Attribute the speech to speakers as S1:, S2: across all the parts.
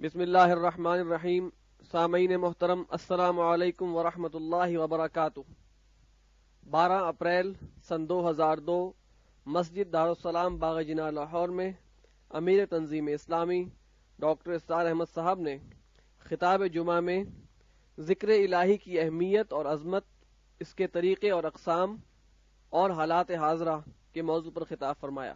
S1: بسم اللہ الرحمن الرحیم۔ سامعین محترم، السلام علیکم ورحمۃ اللہ وبرکاتہ۔ 12 اپریل سن 2002 مسجد دارالسلام باغ جناح لاہور میں امیر تنظیم اسلامی ڈاکٹر اسرار احمد صاحب نے خطاب جمعہ میں ذکر الہی کی اہمیت اور عظمت، اس کے طریقے اور اقسام اور حالات حاضرہ کے موضوع پر خطاب فرمایا۔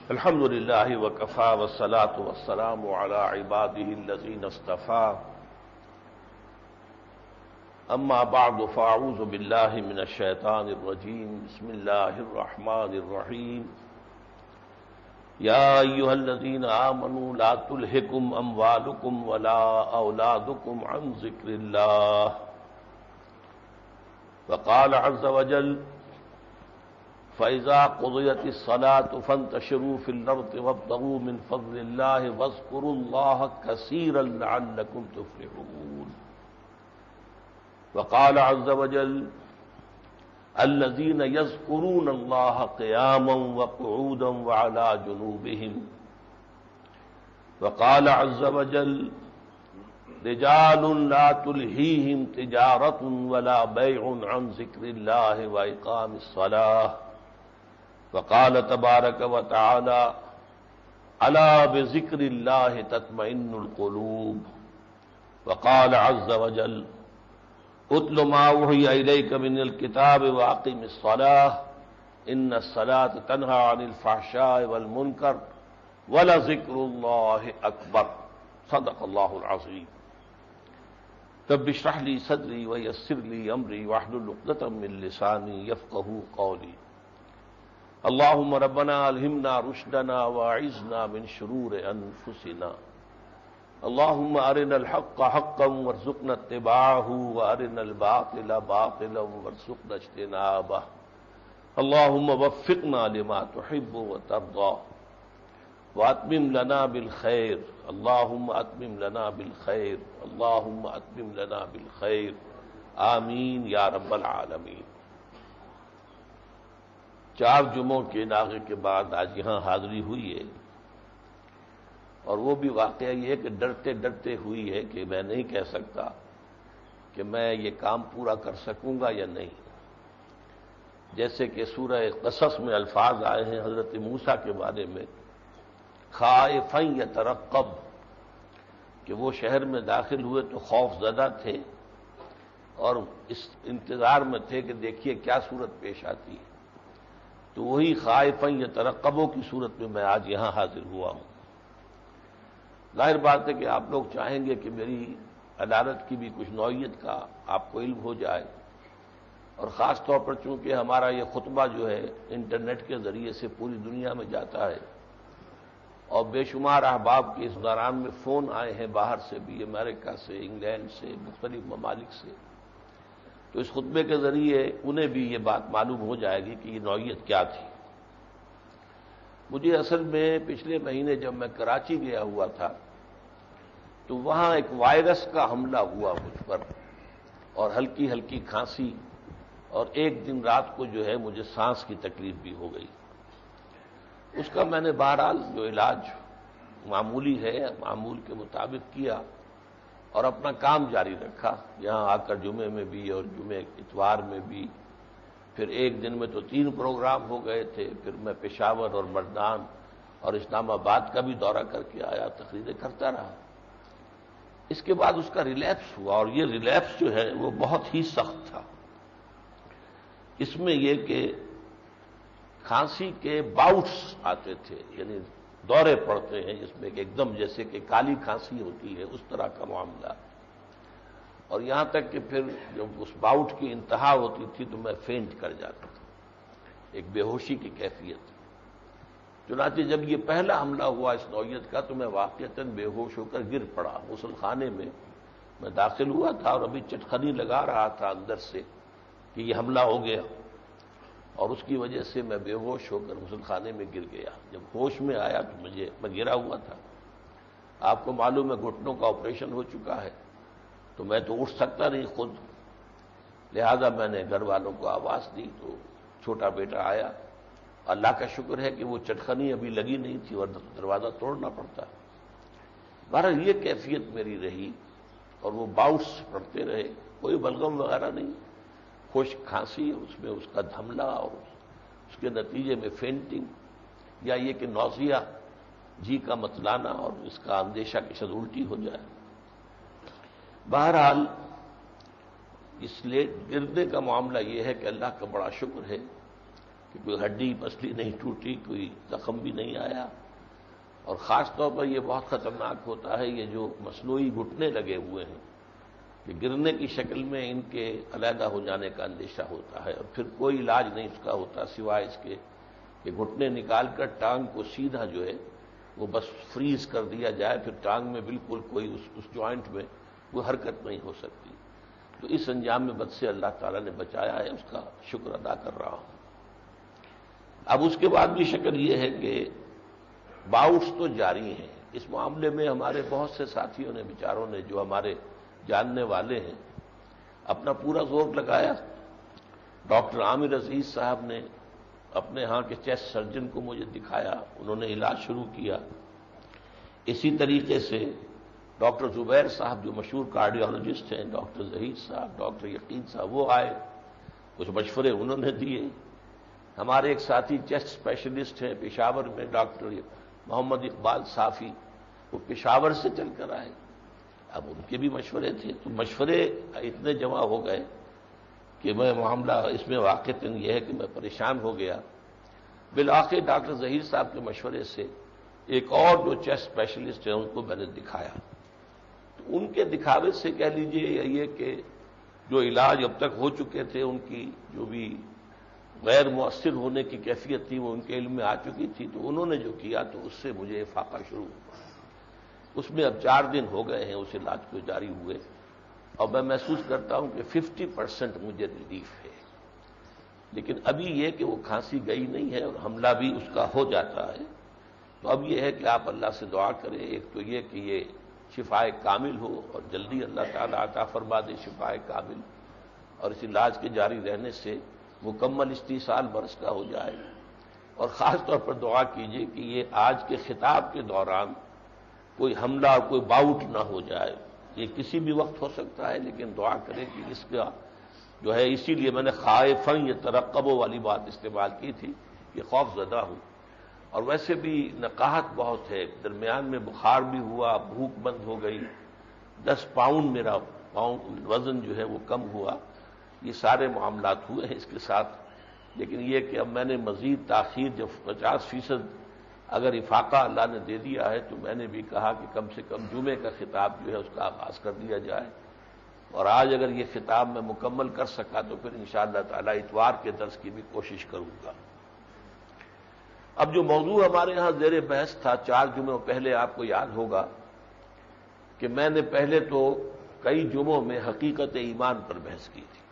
S2: الحمد للہ وکفی والصلاة والسلام علی عباده الذین اصطفی، اما بعد فاعوذ باللہ من الشیطان الرجیم، بسم اللہ الرحمن الرحیم۔ یا ایھا الذین آمنوا لا تلہکم اموالکم ولا اولادکم عن ذکر اللہ، وقال عز وجل فَإِذَا قُضِيَتِ الصَّلَاةُ فَانتَشِرُوا فِي الْأَرْضِ وَابْتَغُوا مِنْ فَضْلِ اللَّهِ وَاذْكُرُوا اللَّهَ كَثِيرًا لَعَلَّكُمْ تُفْلِحُونَ۔ وقال عز وجل الذين يذكرون الله قياما وقعودا وعلى جنوبهم، وقال عز وجل رجال لا تلهيهم تجارة ولا بيع عن ذكر الله وإقام الصلاة، وقال تبارك وتعالى ألا بذكر الله تطمئن القلوب، وقال عز وجل اتل ما اوحي إليك من الكتاب وأقم الصلاة إن الصلاة تنهى عن الفحشاء والمنكر ولذكر الله أكبر، صدق الله العظيم۔ رب اشرح لي صدري ويسر لي أمري واحلل عقدة من لساني يفقهوا قولي۔ اللهم ربنا ألهمنا رشدنا وأعذنا من شرور أنفسنا، اللهم أرنا الحق حقا وارزقنا اتباعه وأرنا الباطل باطلا وارزقنا اجتنابه، اللهم وفقنا لما تحب وترضى وأتمم لنا بالخير، اللهم أتمم لنا بالخير، اللهم أتمم لنا بالخير، آمین یا رب العالمین۔ 4 جمعوں کے ناغے کے بعد آج یہاں حاضری ہوئی ہے، اور وہ بھی واقعہ یہ ہے کہ ڈرتے ڈرتے ہوئی ہے کہ میں نہیں کہہ سکتا کہ میں یہ کام پورا کر سکوں گا یا نہیں۔ جیسے کہ سورہ قصص میں الفاظ آئے ہیں حضرت موسیٰ کے بارے میں، خائفا یترقب، کہ وہ شہر میں داخل ہوئے تو خوف زدہ تھے اور اس انتظار میں تھے کہ دیکھیے کیا صورت پیش آتی ہے۔ تو وہی خائفا یترقبوں کی صورت میں میں آج یہاں حاضر ہوا ہوں۔ ظاہر بات ہے کہ آپ لوگ چاہیں گے کہ میری عدالت کی بھی کچھ نوعیت کا آپ کو علم ہو جائے، اور خاص طور پر چونکہ ہمارا یہ خطبہ جو ہے انٹرنیٹ کے ذریعے سے پوری دنیا میں جاتا ہے، اور بے شمار احباب کے اس دوران میں فون آئے ہیں باہر سے بھی، امریکہ سے، انگلینڈ سے، مختلف ممالک سے، تو اس خطبے کے ذریعے انہیں بھی یہ بات معلوم ہو جائے گی کہ یہ نوعیت کیا تھی۔ مجھے اصل میں پچھلے مہینے جب میں کراچی گیا ہوا تھا تو وہاں ایک وائرس کا حملہ ہوا مجھ پر، اور ہلکی ہلکی کھانسی، اور ایک دن رات کو جو ہے مجھے سانس کی تکلیف بھی ہو گئی۔ اس کا میں نے بہرحال جو علاج معمولی ہے معمول کے مطابق کیا اور اپنا کام جاری رکھا، یہاں آ کر جمعے میں بھی اور جمعے اتوار میں بھی، پھر ایک دن میں تو 3 پروگرام ہو گئے تھے، پھر میں پشاور اور مردان اور اسلام آباد کا بھی دورہ کر کے آیا، تقریریں کرتا رہا۔ اس کے بعد اس کا ریلیپس ہوا، اور یہ ریلیپس جو ہے وہ بہت ہی سخت تھا۔ اس میں یہ کہ کھانسی کے باؤٹس آتے تھے، یعنی دورے پڑتے ہیں جس میں کہ ایک دم جیسے کہ کالی کھانسی ہوتی ہے اس طرح کا معاملہ، اور یہاں تک کہ پھر جب اس باؤٹ کی انتہا ہوتی تھی تو میں فینٹ کر جاتا تھا، ایک بے ہوشی کی کیفیت۔ چنانچہ جب یہ پہلا حملہ ہوا اس نوعیت کا تو میں واقعتاً بے ہوش ہو کر گر پڑا۔ غسل خانے میں داخل ہوا تھا اور ابھی چٹخنی لگا رہا تھا اندر سے کہ یہ حملہ ہو گیا، اور اس کی وجہ سے میں بے ہوش ہو کر غسل خانے میں گر گیا۔ جب ہوش میں آیا تو میں گرا ہوا تھا، آپ کو معلوم ہے گھٹنوں کا آپریشن ہو چکا ہے، تو میں تو اٹھ سکتا نہیں خود، لہذا میں نے گھر والوں کو آواز دی تو چھوٹا بیٹا آیا اللہ کا شکر ہے کہ وہ چٹخنی ابھی لگی نہیں تھی اور دروازہ توڑنا پڑتا. بہرحال یہ کیفیت میری رہی اور وہ باؤٹس پڑتے رہے، کوئی بلغم وغیرہ نہیں، خشک کھانسی، اس میں اس کا دھملا اور اس کے نتیجے میں فینٹنگ، یا یہ کہ نوزیا، جی کا متلانا اور اس کا اندیشہ کہ شاید الٹی ہو جائے. بہرحال اس لیے گرنے کا معاملہ یہ ہے کہ اللہ کا بڑا شکر ہے کہ کوئی ہڈی پسلی نہیں ٹوٹی، کوئی زخم بھی نہیں آیا. اور خاص طور پر یہ بہت خطرناک ہوتا ہے، یہ جو مصنوعی گھٹنے لگے ہوئے ہیں کہ گرنے کی شکل میں ان کے علیحدہ ہو جانے کا اندیشہ ہوتا ہے، اور پھر کوئی علاج نہیں اس کا ہوتا سوائے اس کے کہ گھٹنے نکال کر ٹانگ کو سیدھا جو ہے وہ بس فریز کر دیا جائے، پھر ٹانگ میں بالکل کوئی اس جوائنٹ میں کوئی حرکت نہیں ہو سکتی. تو اس انجام میں بد سے اللہ تعالیٰ نے بچایا ہے، اس کا شکر ادا کر رہا ہوں. اب اس کے بعد بھی شکر یہ ہے کہ باؤٹس تو جاری ہیں. اس معاملے میں ہمارے بہت سے ساتھیوں نے، بیچاروں نے، جو ہمارے جاننے والے ہیں، اپنا پورا زور لگایا. ڈاکٹر عامر عزیز صاحب نے اپنے ہاں کے چیسٹ سرجن کو مجھے دکھایا، انہوں نے علاج شروع کیا. اسی طریقے سے ڈاکٹر زبیر صاحب جو مشہور کارڈیالوجسٹ ہیں، ڈاکٹر ظہیر صاحب، ڈاکٹر یقین صاحب، وہ آئے، کچھ مشورے انہوں نے دیے. ہمارے ایک ساتھی چیسٹ اسپیشلسٹ ہیں پشاور میں، ڈاکٹر محمد اقبال صافی، وہ پشاور سے چل کر آئے. اب ان کے بھی مشورے تھے، تو مشورے اتنے جمع ہو گئے کہ میں معاملہ اس میں واقعتاً یہ ہے کہ میں پریشان ہو گیا. بالآخر ڈاکٹر ظہیر صاحب کے مشورے سے ایک اور جو چیسٹ اسپیشلسٹ ہیں ان کو میں نے دکھایا. تو ان کے دکھاوے سے کہہ لیجئے یہ کہ جو علاج اب تک ہو چکے تھے، ان کی جو بھی غیر مؤثر ہونے کی کیفیت تھی وہ ان کے علم میں آ چکی تھی. تو انہوں نے جو کیا تو اس سے مجھے افاقہ شروع ہوا. اس میں اب 4 دن ہو گئے ہیں اس علاج کو جاری ہوئے، اور میں محسوس کرتا ہوں کہ 50% مجھے ریلیف ہے. لیکن ابھی یہ کہ وہ کھانسی گئی نہیں ہے اور حملہ بھی اس کا ہو جاتا ہے. تو اب یہ ہے کہ آپ اللہ سے دعا کریں، ایک تو یہ کہ یہ شفائے کامل ہو اور جلدی اللہ تعالیٰ عطا فرما دے شفائے کامل، اور اس علاج کے جاری رہنے سے مکمل استیصال برس کا ہو جائے. اور خاص طور پر دعا کیجیے کہ یہ آج کے خطاب کے دوران کوئی حملہ اور کوئی باؤٹ نہ ہو جائے. یہ کسی بھی وقت ہو سکتا ہے، لیکن دعا کریں کہ اس کا جو ہے، اسی لیے میں نے خائفاً یترقبوا والی بات استعمال کی تھی کہ خوف زدہ ہوں. اور ویسے بھی نقاہت بہت ہے، درمیان میں بخار بھی ہوا، بھوک بند ہو گئی، 10 پاؤنڈ میرا وزن جو ہے وہ کم ہوا. یہ سارے معاملات ہوئے ہیں اس کے ساتھ. لیکن یہ کہ اب میں نے مزید تاخیر، جب 50% اگر افاقہ اللہ نے دے دیا ہے، تو میں نے بھی کہا کہ کم سے کم جمعے کا خطاب جو ہے اس کا آغاز کر دیا جائے. اور آج اگر یہ خطاب میں مکمل کر سکا تو پھر انشاءاللہ تعالی اتوار کے درس کی بھی کوشش کروں گا. اب جو موضوع ہمارے ہاں زیر بحث تھا 4 جمعوں پہلے، آپ کو یاد ہوگا کہ میں نے پہلے تو کئی جمعوں میں حقیقت ایمان پر بحث کی تھی.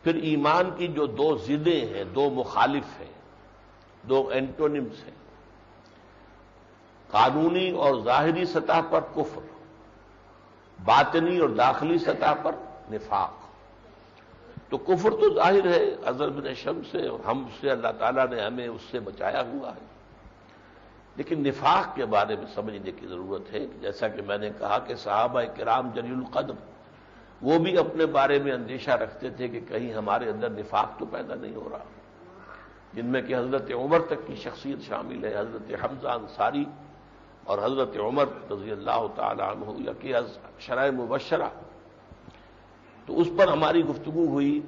S2: پھر ایمان کی جو 2 ضدیں ہیں، 2 مخالف ہیں، 2 اینٹونیمز ہیں، قانونی اور ظاہری سطح پر کفر، باطنی اور داخلی سطح پر نفاق. تو کفر تو ظاہر ہے، ازل بن شم سے، اور ہم سے اللہ تعالیٰ نے ہمیں اس سے بچایا ہوا ہے. لیکن نفاق کے بارے میں سمجھنے کی ضرورت ہے. جیسا کہ میں نے کہا کہ صحابہ کرام جلیل القدر وہ بھی اپنے بارے میں اندیشہ رکھتے تھے کہ کہیں ہمارے اندر نفاق تو پیدا نہیں ہو رہا، جن میں کہ حضرت عمر تک کی شخصیت شامل ہے، حضرت حمزہ انصاری اور حضرت عمر رضی اللہ تعالی عنہ، یا کہ شرح مبشرہ. تو اس پر ہماری گفتگو ہوئی،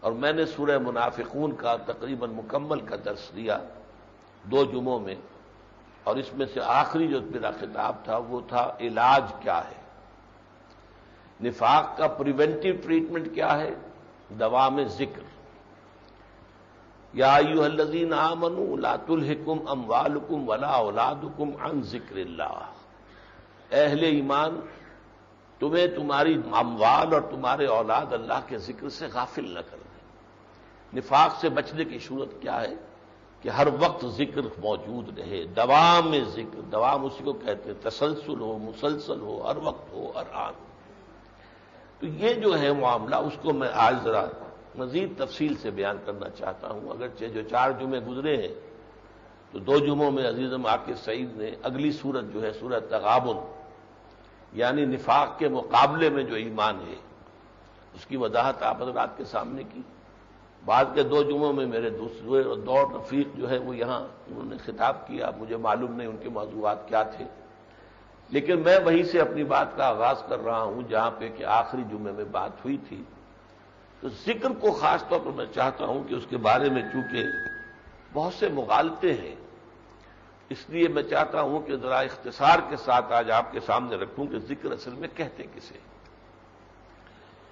S2: اور میں نے سورہ منافقون کا تقریباً مکمل کا درس دیا 2 جمعوں میں. اور اس میں سے آخری جو میرا خطاب تھا وہ تھا علاج کیا ہے، نفاق کا پریونٹیو ٹریٹمنٹ کیا ہے، دوام ذکر. یا ایھا الذین آمنوا لا تلھکم اموالکم ولا اولادکم عن ذکر اللہ. اہل ایمان، تمہیں تمہاری اموال اور تمہارے اولاد اللہ کے ذکر سے غافل نہ کر دیں. نفاق سے بچنے کی صورت کیا ہے کہ ہر وقت ذکر موجود رہے، دوام ذکر. دوام اسی کو کہتے ہیں، تسلسل ہو، مسلسل ہو، ہر وقت ہو، ہر آن. تو یہ جو ہے معاملہ، اس کو میں آج ذرا مزید تفصیل سے بیان کرنا چاہتا ہوں، اگرچہ جو 4 جمعے گزرے ہیں تو 2 جمعوں میں عزیزم عاقب سعید نے اگلی صورت جو ہے سورۃ تغابن، یعنی نفاق کے مقابلے میں جو ایمان ہے اس کی وضاحت آپ حضرات کے سامنے کی۔ بعد کے 2 جمعوں میں میرے دوسرے اور 2 رفیق جو ہے وہ یہاں انہوں نے خطاب کیا، مجھے معلوم نہیں ان کے موضوعات کیا تھے، لیکن میں وہیں سے اپنی بات کا آغاز کر رہا ہوں جہاں پہ کہ آخری جمعے میں بات ہوئی تھی۔ تو ذکر کو خاص طور پر میں چاہتا ہوں کہ اس کے بارے میں چونکہ بہت سے مغالطے ہیں، اس لیے میں چاہتا ہوں کہ ذرا اختصار کے ساتھ آج آپ کے سامنے رکھوں کہ ذکر اصل میں کہتے کسے۔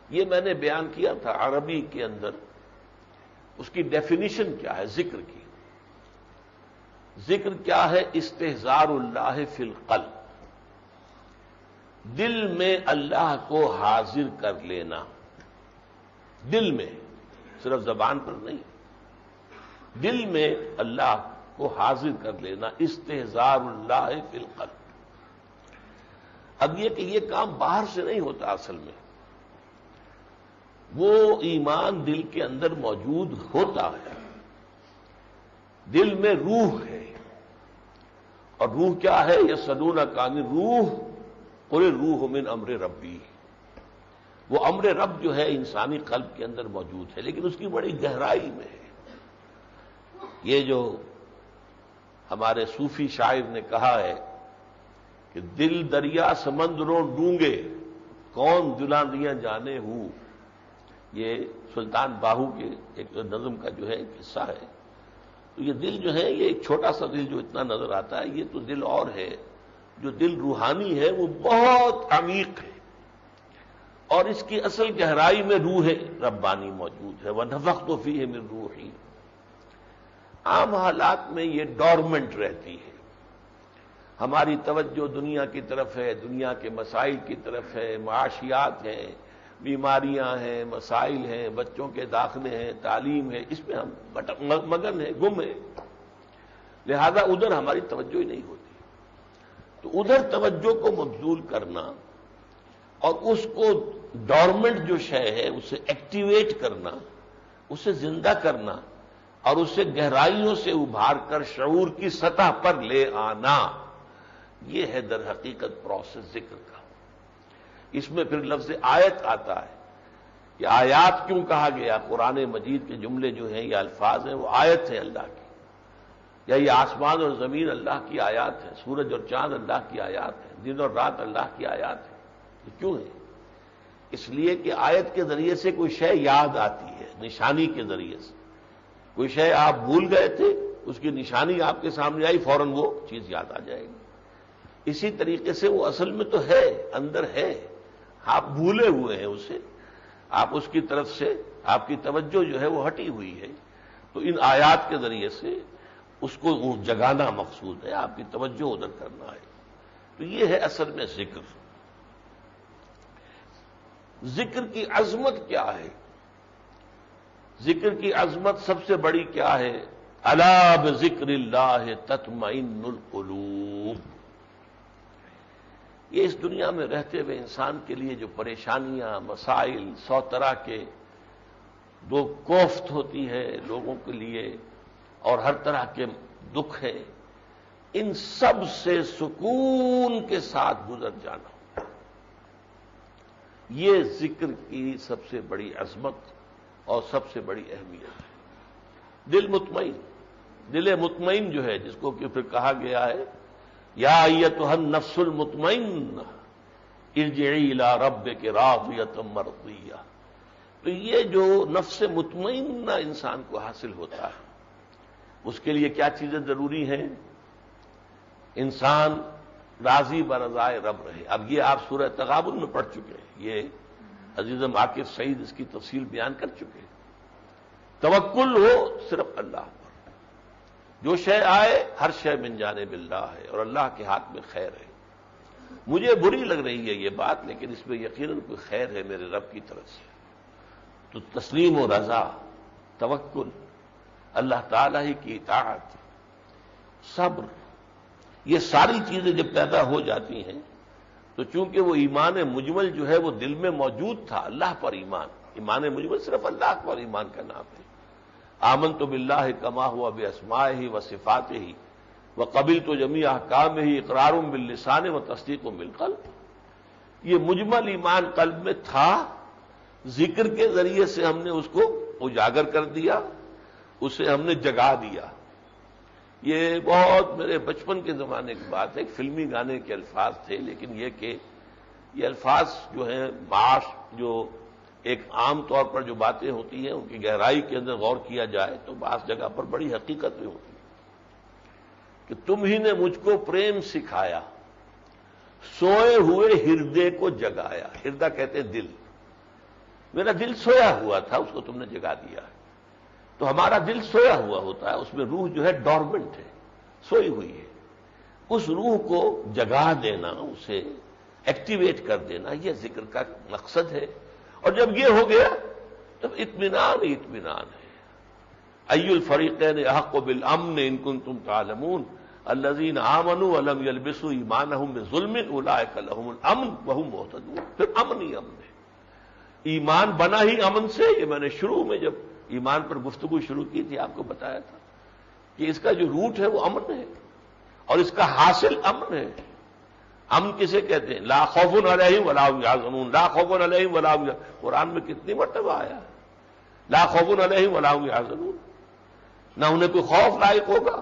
S2: یہ میں نے بیان کیا تھا عربی کے اندر اس کی ڈیفینیشن کیا ہے ذکر کی۔ ذکر کیا ہے؟ استحضار اللہ فی القلب، دل میں اللہ کو حاضر کر لینا، دل میں، صرف زبان پر نہیں، دل میں اللہ کو حاضر کر لینا، استحضار اللہ فی القلب۔ اب یہ کہ یہ کام باہر سے نہیں ہوتا، اصل میں وہ ایمان دل کے اندر موجود ہوتا ہے، دل میں روح ہے، اور روح کیا ہے؟ یسألونک عن الروح قل الروح من امر ربی، وہ امر رب جو ہے انسانی قلب کے اندر موجود ہے، لیکن اس کی بڑی گہرائی میں ہے۔ یہ جو ہمارے صوفی شاعر نے کہا ہے کہ دل دریا سمندروں ڈونگے، کون دلاندیاں جانے ہوں، یہ سلطان باہو کے ایک نظم کا جو ہے قصہ ہے۔ تو یہ دل جو ہے، یہ ایک چھوٹا سا دل جو اتنا نظر آتا ہے، یہ تو دل اور ہے، جو دل روحانی ہے وہ بہت عمیق ہے، اور اس کی اصل گہرائی میں روح ربانی موجود ہے۔ وَنَفَخْتُ فِيهِ مِن رُوحِي۔ عام حالات میں یہ ڈورمنٹ رہتی ہے، ہماری توجہ دنیا کی طرف ہے، دنیا کے مسائل کی طرف ہے، معاشیات ہیں، بیماریاں ہیں، مسائل ہیں، بچوں کے داخلے ہیں، تعلیم ہے، اس میں ہم مگن ہیں، گم ہیں، لہذا ادھر ہماری توجہ ہی نہیں ہوتی۔ تو ادھر توجہ کو مبذول کرنا اور اس کو ڈورمنٹ جو شے ہے اسے ایکٹیویٹ کرنا، اسے زندہ کرنا اور اسے گہرائیوں سے ابھار کر شعور کی سطح پر لے آنا، یہ ہے در حقیقت پروسیس ذکر کا۔ اس میں پھر لفظ آیت آتا ہے کہ آیات کیوں کہا گیا؟ قرآن مجید کے جملے جو ہیں، یہ الفاظ ہیں، وہ آیت ہے اللہ کی، یا یہ آسمان اور زمین اللہ کی آیات ہے، سورج اور چاند اللہ کی آیات ہے، دن اور رات اللہ کی آیات ہے۔ یہ کیوں ہے؟ اس لیے کہ آیت کے ذریعے سے کوئی شے یاد آتی ہے، نشانی کے ذریعے سے کوئی شے آپ بھول گئے تھے، اس کی نشانی آپ کے سامنے آئی، فوراً وہ چیز یاد آ جائے گی۔ اسی طریقے سے وہ اصل میں تو ہے، اندر ہے، آپ بھولے ہوئے ہیں اسے، آپ اس کی طرف سے آپ کی توجہ جو ہے وہ ہٹی ہوئی ہے، تو ان آیات کے ذریعے سے اس کو جگانا مقصود ہے، آپ کی توجہ ادھر کرنا ہے۔ تو یہ ہے اصل میں ذکر۔ ذکر کی عظمت کیا ہے؟ ذکر کی عظمت سب سے بڑی کیا ہے؟ الا بذکر اللہ تطمئن القلوب۔ یہ اس دنیا میں رہتے ہوئے انسان کے لیے جو پریشانیاں، مسائل، 100 طرح کے دو کوفت ہوتی ہے لوگوں کے لیے، اور ہر طرح کے دکھ ہے، ان سب سے سکون کے ساتھ گزر جانا، یہ ذکر کی سب سے بڑی عظمت اور سب سے بڑی اہمیت ہے۔ دل مطمئن، دل مطمئن جو ہے، جس کو کہ پھر کہا گیا ہے یا ایتھا النفس المطمئنہ ارجعی الی ربک راضیۃ مرضیہ۔ تو یہ جو نفس مطمئنہ انسان کو حاصل ہوتا ہے، اس کے لیے کیا چیزیں ضروری ہیں؟ انسان راضی برضائے رب رہے۔ اب یہ آپ سورہ تغابن میں پڑھ چکے ہیں، یہ عزیزم عاقب سعید اس کی تفصیل بیان کر چکے ہیں۔ توکل ہو صرف اللہ پر، جو شے آئے ہر شے من جانب اللہ ہے، اور اللہ کے ہاتھ میں خیر ہے۔ مجھے بری لگ رہی ہے یہ بات، لیکن اس میں یقیناً کوئی خیر ہے میرے رب کی طرف سے۔ تو تسلیم و رضا، توکل، اللہ تعالی ہی کی اطاعت، صبر، یہ ساری چیزیں جب پیدا ہو جاتی ہیں تو چونکہ وہ ایمان مجمل جو ہے وہ دل میں موجود تھا، اللہ پر ایمان، ایمان مجمل صرف اللہ پر ایمان کا نام ہے. آمنت باللہ کما ہوا باسمائہ و صفاتہ وقبلت جمیع احکامہ اقرار باللسان و تصدیق بالقلب. یہ مجمل ایمان قلب میں تھا، ذکر کے ذریعے سے ہم نے اس کو اجاگر کر دیا، اسے ہم نے جگا دیا. یہ بہت میرے بچپن کے زمانے کی بات ہے، ایک فلمی گانے کے الفاظ تھے، لیکن یہ کہ یہ الفاظ جو ہیں معاش جو ایک عام طور پر جو باتیں ہوتی ہیں ان کی گہرائی کے اندر غور کیا جائے تو بعض جگہ پر بڑی حقیقت بھی ہوتی ہے کہ تم ہی نے مجھ کو پریم سکھایا، سوئے ہوئے ہردے کو جگایا. ہردہ کہتے ہیں دل. میرا دل سویا ہوا تھا، اس کو تم نے جگا دیا ہے. تو ہمارا دل سویا ہوا ہوتا ہے، اس میں روح جو ہے ڈورمنٹ ہے، سوئی ہوئی ہے. اس روح کو جگا دینا، اسے ایکٹیویٹ کر دینا، یہ ذکر کا مقصد ہے. اور جب یہ ہو گیا تب اطمینان ہی اطمینان ہے. ای الفریقین احق بالامن ان کنتم تعلمون الذین آمنوا ولم یلبسوا ایمانہم بظلم اولئک لہم الامن وہم مہتدون. پھر امن ہی امن ہے. ایمان بنا ہی امن سے. یہ میں نے شروع میں جب ایمان پر گفتگو شروع کی تھی آپ کو بتایا تھا کہ اس کا جو روٹ ہے وہ امن ہے اور اس کا حاصل امن ہے. امن کسے کہتے ہیں؟ لا خوف علیہم ولا هم یحزنون. لا خوف علیہم ولا هم یحزنون قرآن میں کتنی مرتبہ آیا ہے. لا خوف علیہم ولا هم یحزنون. نہ انہیں کوئی خوف لاحق ہوگا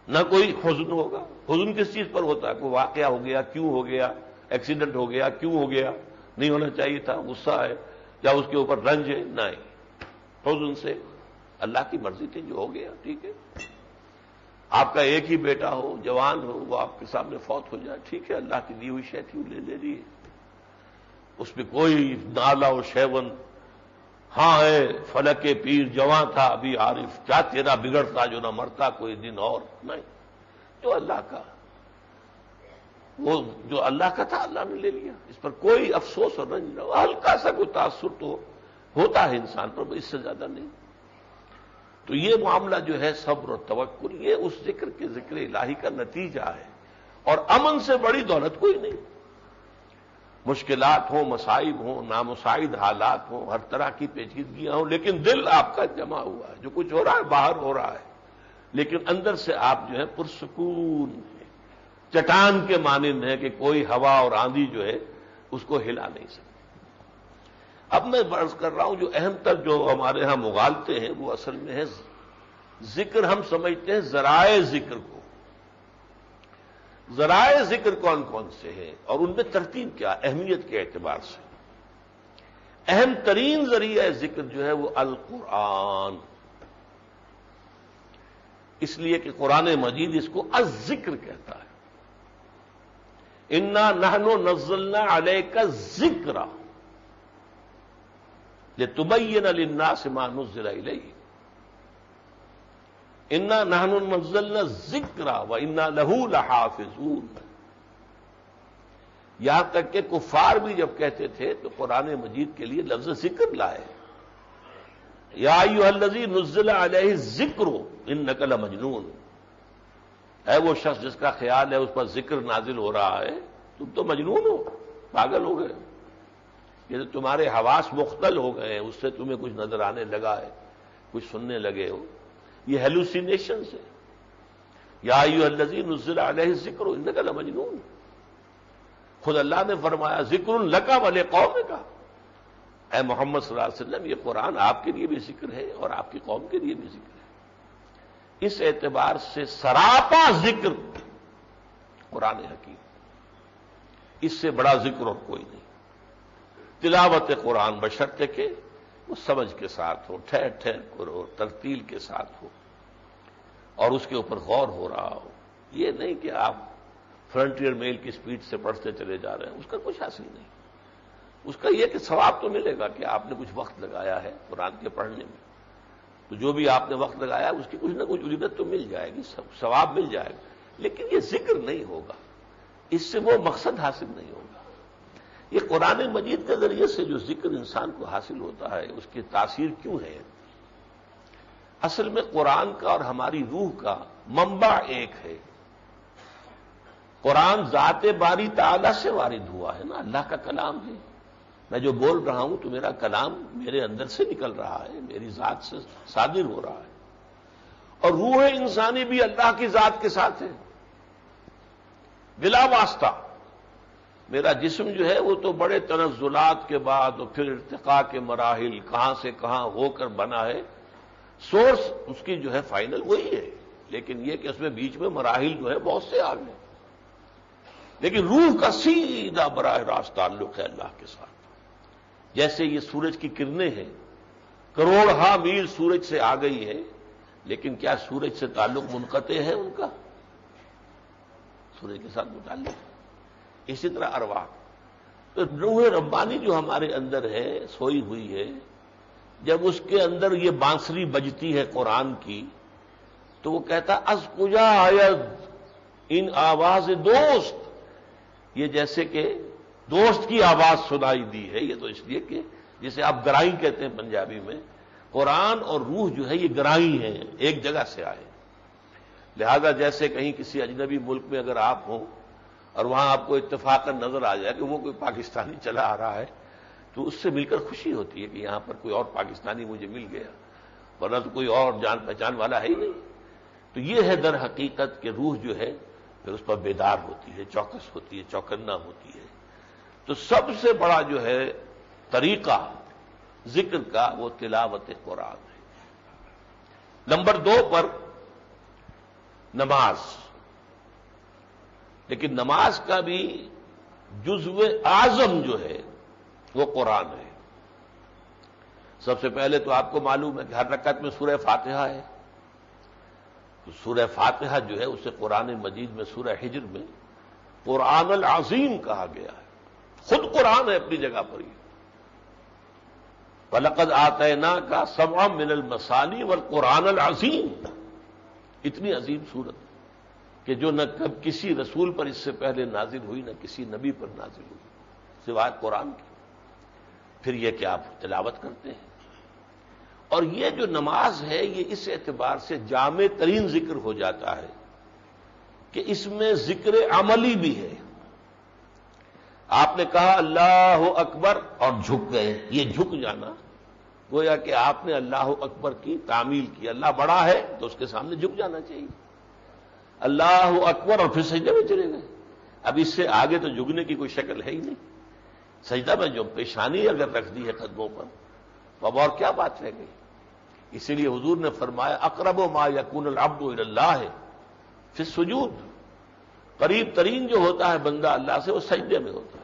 S2: نہ کوئی حزن ہوگا. حزن کس چیز پر ہوتا ہے؟ کوئی واقعہ ہو گیا، کیوں ہو گیا؟ ایکسیڈنٹ ہو گیا، کیوں ہو گیا؟ نہیں ہونا چاہیے تھا، غصہ ہے یا اس کے اوپر رنج ہے؟ نہیں. حزن سے اللہ کی مرضی تھی، جو ہو گیا ٹھیک ہے. آپ کا ایک ہی بیٹا ہو، جوان ہو، وہ آپ کے سامنے فوت ہو جائے، ٹھیک ہے، اللہ کی دی ہوئی شے تھی، لے لیے. اس میں کوئی نالا و شیون ہاں ہے فلک پیر جوان تھا ابھی عارف، کیا تیرا بگڑتا جو نہ مرتا کوئی دن اور. نہیں، جو اللہ کا، وہ جو اللہ کا تھا اللہ نے لے لیا. اس پر کوئی افسوس اور رنج نہ ہو. ہلکا سا کوئی تاثر تو ہوتا ہے انسان پر، اس سے زیادہ نہیں. تو یہ معاملہ جو ہے صبر اور توکل، یہ اس ذکر کے ذکر الہی کا نتیجہ ہے. اور امن سے بڑی دولت کوئی نہیں. مشکلات ہوں، مصائب ہوں، نامساعد حالات ہوں، ہر طرح کی پیچیدگیاں ہوں، لیکن دل آپ کا جمع ہوا ہے. جو کچھ ہو رہا ہے باہر ہو رہا ہے، لیکن اندر سے آپ جو ہے پرسکون ہیں. چٹان کے مانند ہے کہ کوئی ہوا اور آندھی جو ہے اس کو ہلا نہیں سکتی. اب میں عرض کر رہا ہوں جو اہم تر جو ہمارے ہاں مغالطے ہیں وہ اصل میں ہے ذکر. ہم سمجھتے ہیں ذرائع ذکر کو. ذرائع ذکر کون کون سے ہیں اور ان میں ترتیب کیا اہمیت کے اعتبار سے؟ اہم ترین ذریعہ ذکر جو ہے وہ القرآن. اس لیے کہ قرآن مجید اس کو الذکر کہتا ہے. انا نحن نزلنا علیک الذکر لتبین للناس ما نزل الیہم. انا نحن نزلنا الذکر وانا لہ لحافظون. یہاں تک کہ کفار بھی جب کہتے تھے تو قرآن مجید کے لیے لفظ ذکر لائے. یا ایھا الذی نزل علیہ الذکر انک لمجنون. ہے وہ شخص جس کا خیال ہے اس پر ذکر نازل ہو رہا ہے، تم تو مجنون ہو، پاگل ہو گئے. یہ تو تمہارے حواس مختل ہو گئے ہیں، اس سے تمہیں کچھ نظر آنے لگا ہے، کچھ سننے لگے ہو. یہ ہیلوسینیشن سے. یا ایھا الذی نزل علیہ الذکر انک لمجنون. خود اللہ نے فرمایا ذکر لک ولقومک. اے محمد صلی اللہ علیہ وسلم یہ قرآن آپ کے لیے بھی ذکر ہے اور آپ کی قوم کے لیے بھی ذکر ہے. اس اعتبار سے سراپا ذکر قرآن حکیم. اس سے بڑا ذکر اور کوئی نہیں. تلاوت قرآن بشرطے کہ وہ سمجھ کے ساتھ ہو، ٹھہر ٹھہر کر ہو، ترتیل کے ساتھ ہو اور اس کے اوپر غور ہو رہا ہو. یہ نہیں کہ آپ فرنٹیئر میل کی سپیڈ سے پڑھتے چلے جا رہے ہیں، اس کا کچھ حاصل نہیں. اس کا یہ کہ ثواب تو ملے گا کہ آپ نے کچھ وقت لگایا ہے قرآن کے پڑھنے میں، تو جو بھی آپ نے وقت لگایا اس کی کچھ نہ کچھ اجرت تو مل جائے گی، ثواب مل جائے گا. لیکن یہ ذکر نہیں ہوگا، اس سے وہ مقصد حاصل نہیں ہوگا. یہ قرآن مجید کے ذریعے سے جو ذکر انسان کو حاصل ہوتا ہے اس کی تاثیر کیوں ہے؟ اصل میں قرآن کا اور ہماری روح کا منبع ایک ہے. قرآن ذات باری تعالی سے وارد ہوا ہے نا، اللہ کا کلام ہے. میں جو بول رہا ہوں تو میرا کلام میرے اندر سے نکل رہا ہے، میری ذات سے صادر ہو رہا ہے، اور روح انسانی بھی اللہ کی ذات کے ساتھ ہے بلا واسطہ۔ میرا جسم جو ہے وہ تو بڑے تنزلات کے بعد اور پھر ارتقاء کے مراحل کہاں سے کہاں ہو کر بنا ہے، سورس اس کی جو ہے فائنل وہی ہے، لیکن یہ کہ اس میں بیچ میں مراحل جو ہے بہت سے آگے، لیکن روح کا سیدھا براہ راست تعلق ہے اللہ کے ساتھ۔ جیسے یہ سورج کی کرنیں ہیں، کروڑہا میل سورج سے آ گئی ہے، لیکن کیا سورج سے تعلق منقطع ہے ان کا؟ سورج کے ساتھ متعلق۔ اسی طرح ارواح، تو روح ربانی جو ہمارے اندر ہے، سوئی ہوئی ہے، جب اس کے اندر یہ بانسری بجتی ہے قرآن کی، تو وہ کہتا از کجا آید ان آواز دوست، یہ جیسے کہ دوست کی آواز سنائی دی ہے۔ یہ تو اس لیے کہ جسے آپ گرائی کہتے ہیں پنجابی میں، قرآن اور روح جو ہے یہ گرائی ہیں، ایک جگہ سے آئے۔ لہذا جیسے کہیں کسی اجنبی ملک میں اگر آپ ہوں اور وہاں آپ کو اتفاقاً نظر آ جائے کہ وہ کوئی پاکستانی چلا آ رہا ہے، تو اس سے مل کر خوشی ہوتی ہے کہ یہاں پر کوئی اور پاکستانی مجھے مل گیا، ورنہ تو کوئی اور جان پہچان والا ہے ہی نہیں۔ تو یہ ہے در حقیقت کہ روح جو ہے پھر اس پر بیدار ہوتی ہے، چوکس ہوتی ہے، چوکنا ہوتی ہے۔ تو سب سے بڑا جو ہے طریقہ ذکر کا وہ تلاوت قرآن ہے۔ نمبر 2 پر نماز، لیکن نماز کا بھی جزو اعظم جو ہے وہ قرآن ہے۔ سب سے پہلے تو آپ کو معلوم ہے کہ ہر رکعت میں سورہ فاتحہ ہے، تو سورہ فاتحہ جو ہے اسے قرآن مجید میں سورہ حجر میں قرآن العظیم کہا گیا ہے، خود قرآن ہے اپنی جگہ پر ہی۔ وَلَقَدْ آتَيْنَاكَ سَبْعًا مِنَ الْمَثَانِي وَالْقُرْآنَ الْعَظِيمَ، اتنی عظیم سورت کہ جو نہ کسی رسول پر اس سے پہلے نازل ہوئی، نہ کسی نبی پر نازل ہوئی سوائے قرآن کی۔ پھر یہ کہ آپ تلاوت کرتے ہیں، اور یہ جو نماز ہے یہ اس اعتبار سے جامع ترین ذکر ہو جاتا ہے کہ اس میں ذکر عملی بھی ہے۔ آپ نے کہا اللہ اکبر اور جھک گئے، یہ جھک جانا گویا کہ آپ نے اللہ اکبر کی تعمیل کی، اللہ بڑا ہے تو اس کے سامنے جھک جانا چاہیے۔ اللہ اکبر اور پھر سجدے میں چلے گئے، اب اس سے آگے تو جھکنے کی کوئی شکل ہے ہی نہیں۔ سجدہ میں جو پیشانی اگر رکھ دی ہے قدموں پر تو اب اور کیا بات رہ گئی؟ اسی لیے حضور نے فرمایا اقرب ما یکون العبد الی اللہ فی السجود، قریب ترین جو ہوتا ہے بندہ اللہ سے وہ سجدے میں ہوتا ہے۔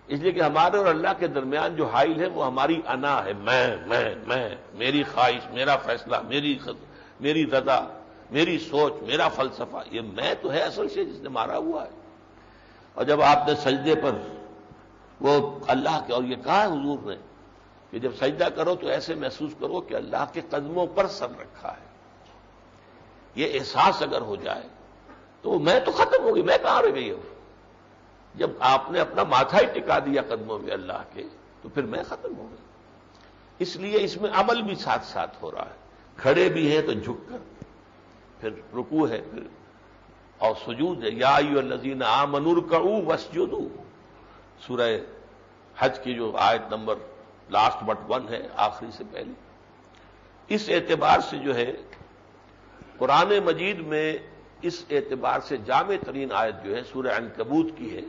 S2: اس لیے کہ ہمارے اور اللہ کے درمیان جو حائل ہے وہ ہماری انا ہے، میں، میری خواہش، میرا فیصلہ، میری رضا، میری سوچ، میرا فلسفہ، یہ میں تو ہے اصل سے جس نے مارا ہوا ہے۔ اور جب آپ نے سجدے پر وہ اللہ کے، اور یہ کہا حضور نے کہ جب سجدہ کرو تو ایسے محسوس کرو کہ اللہ کے قدموں پر سر رکھا ہے، یہ احساس اگر ہو جائے تو میں تو ختم ہوگی، میں کہاں رہ گئی ہوں؟ جب آپ نے اپنا ماتھا ہی ٹکا دیا قدموں میں اللہ کے تو پھر میں ختم ہو گئی۔ اس لیے اس میں عمل بھی ساتھ ساتھ ہو رہا ہے، کھڑے بھی ہیں تو جھک کر، پھر رکوع ہے، پھر اور سجود ہے۔ یا ایھا الذین آمنوا ارکعوا واسجدوا، سورہ حج کی جو آیت نمبر لاسٹ بٹ 1 ہے، آخری سے پہلے۔ اس اعتبار سے جو ہے قرآن مجید میں اس اعتبار سے جامع ترین آیت جو ہے سورہ عنکبوت کی ہے،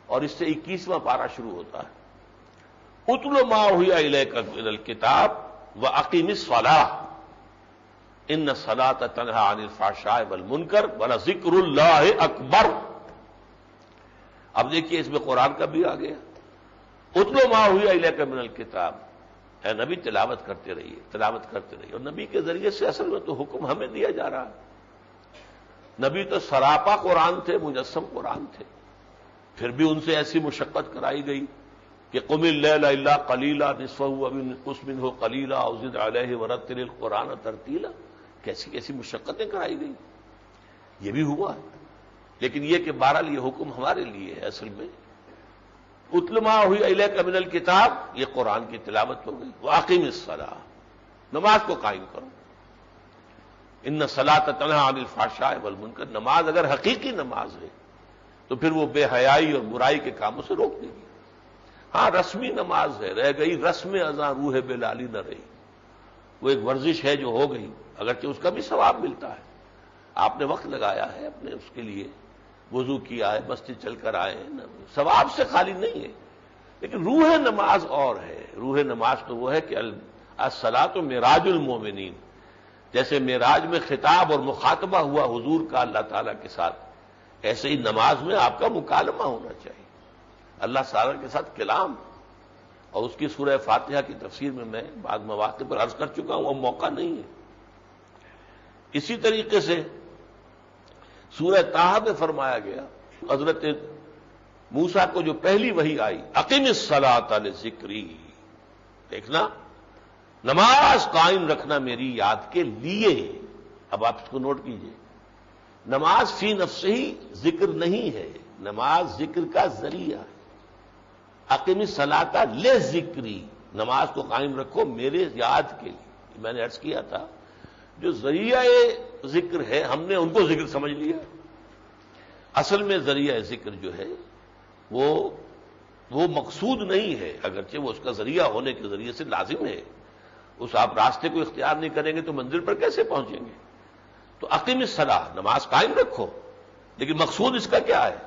S2: اور اس سے 21واں پارہ شروع ہوتا ہے۔ اتل ما اوحی الیک من الکتاب واقیم الصلاۃ ان الصلاۃ تنہی عن الفحشاء والمنکر ولذکر اللہ اکبر۔ اب دیکھیے اس میں قرآن کا بھی آ گیا، اتل ما اوحی الیک من الکتاب، اے نبی تلاوت کرتے رہیے، تلاوت کرتے رہیے۔ اور نبی کے ذریعے سے اصل میں تو حکم ہمیں دیا جا رہا ہے۔ نبی تو سراپا قرآن تھے، مجسم قرآن تھے، پھر بھی ان سے ایسی مشقت کرائی گئی کہ قم اللیل الا قلیلا نصفہ او انقص منہ قلیلا او زد علیہ ورتل القرآن ترتیلا، کیسی کیسی مشقتیں کرائی گئی۔ یہ بھی ہوا ہے، لیکن یہ کہ بہرحال یہ حکم ہمارے لیے ہے اصل میں۔ اتل ما اوحی الیک من الکتاب، یہ قرآن کی تلاوت ہو گئی۔ واقیم الصلاۃ، نماز کو قائم کرو۔ ان الصلاۃ تنہی عن الفحشاء والمنکر، نماز اگر حقیقی نماز ہے تو پھر وہ بے حیائی اور برائی کے کاموں سے روک دے گی۔ ہاں رسمی نماز ہے، رہ گئی رسم اذاں روح بلالی نہ رہی، وہ ایک ورزش ہے جو ہو گئی، اگرچہ اس کا بھی ثواب ملتا ہے، آپ نے وقت لگایا ہے اپنے اس کے لیے، وضو کیا ہے، مسجد چل کر آئے ہیں، ثواب سے خالی نہیں ہے، لیکن روح نماز اور ہے۔ روح نماز تو وہ ہے کہ الصلاۃ معراج المومنین، جیسے معراج میں خطاب اور مخاطبہ ہوا حضور کا اللہ تعالیٰ کے ساتھ، ایسے ہی نماز میں آپ کا مکالمہ ہونا چاہیے اللہ تعالیٰ کے ساتھ کلام، اور اس کی سورہ فاتحہ کی تفسیر میں بعض مواقع پر عرض کر چکا ہوں، اب موقع نہیں ہے۔ اسی طریقے سے سورہ طٰہٰ میں فرمایا گیا، حضرت موسیٰ کو جو پہلی وحی آئی، اقم الصلاۃ لذکری، دیکھنا نماز قائم رکھنا میری یاد کے لیے۔ اب آپ اس کو نوٹ کیجئے، نماز فی نفسہ ہی ذکر نہیں ہے، نماز ذکر کا ذریعہ ہے۔ اقم الصلاۃ لذکری، نماز کو قائم رکھو میرے یاد کے لیے۔ میں نے عرض کیا تھا جو ذریعہ ذکر ہے ہم نے ان کو ذکر سمجھ لیا، اصل میں ذریعہ ذکر جو ہے وہ مقصود نہیں ہے، اگرچہ وہ اس کا ذریعہ ہونے کے ذریعے سے لازم ہے، اس آپ راستے کو اختیار نہیں کریں گے تو منزل پر کیسے پہنچیں گے؟ تو اقیم الصلاۃ، نماز قائم رکھو، لیکن مقصود اس کا کیا ہے؟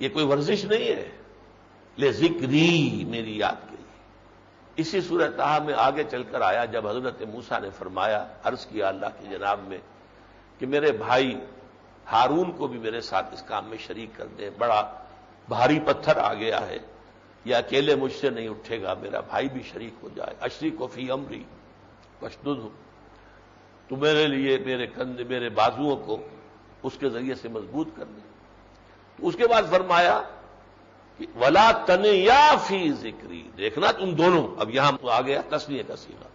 S2: یہ کوئی ورزش نہیں ہے، لذکری، میری یاد کے لیے۔ اسی سورہ طٰہٰ میں آگے چل کر آیا جب حضرت موسیٰ نے فرمایا، عرض کیا اللہ کی جناب میں کہ میرے بھائی ہارون کو بھی میرے ساتھ اس کام میں شریک کر دیں، بڑا بھاری پتھر آ گیا ہے، یہ اکیلے مجھ سے نہیں اٹھے گا، میرا بھائی بھی شریک ہو جائے، اشریک فی امری واشددہ، تو میرے لیے میرے کندھے میرے بازوؤں کو اس کے ذریعے سے مضبوط کر دیں۔ تو اس کے بعد فرمایا کہ ولا تنیا فی ذکری، دیکھنا تم دونوں، اب یہاں آ گیا تسنیہ کا صیغہ،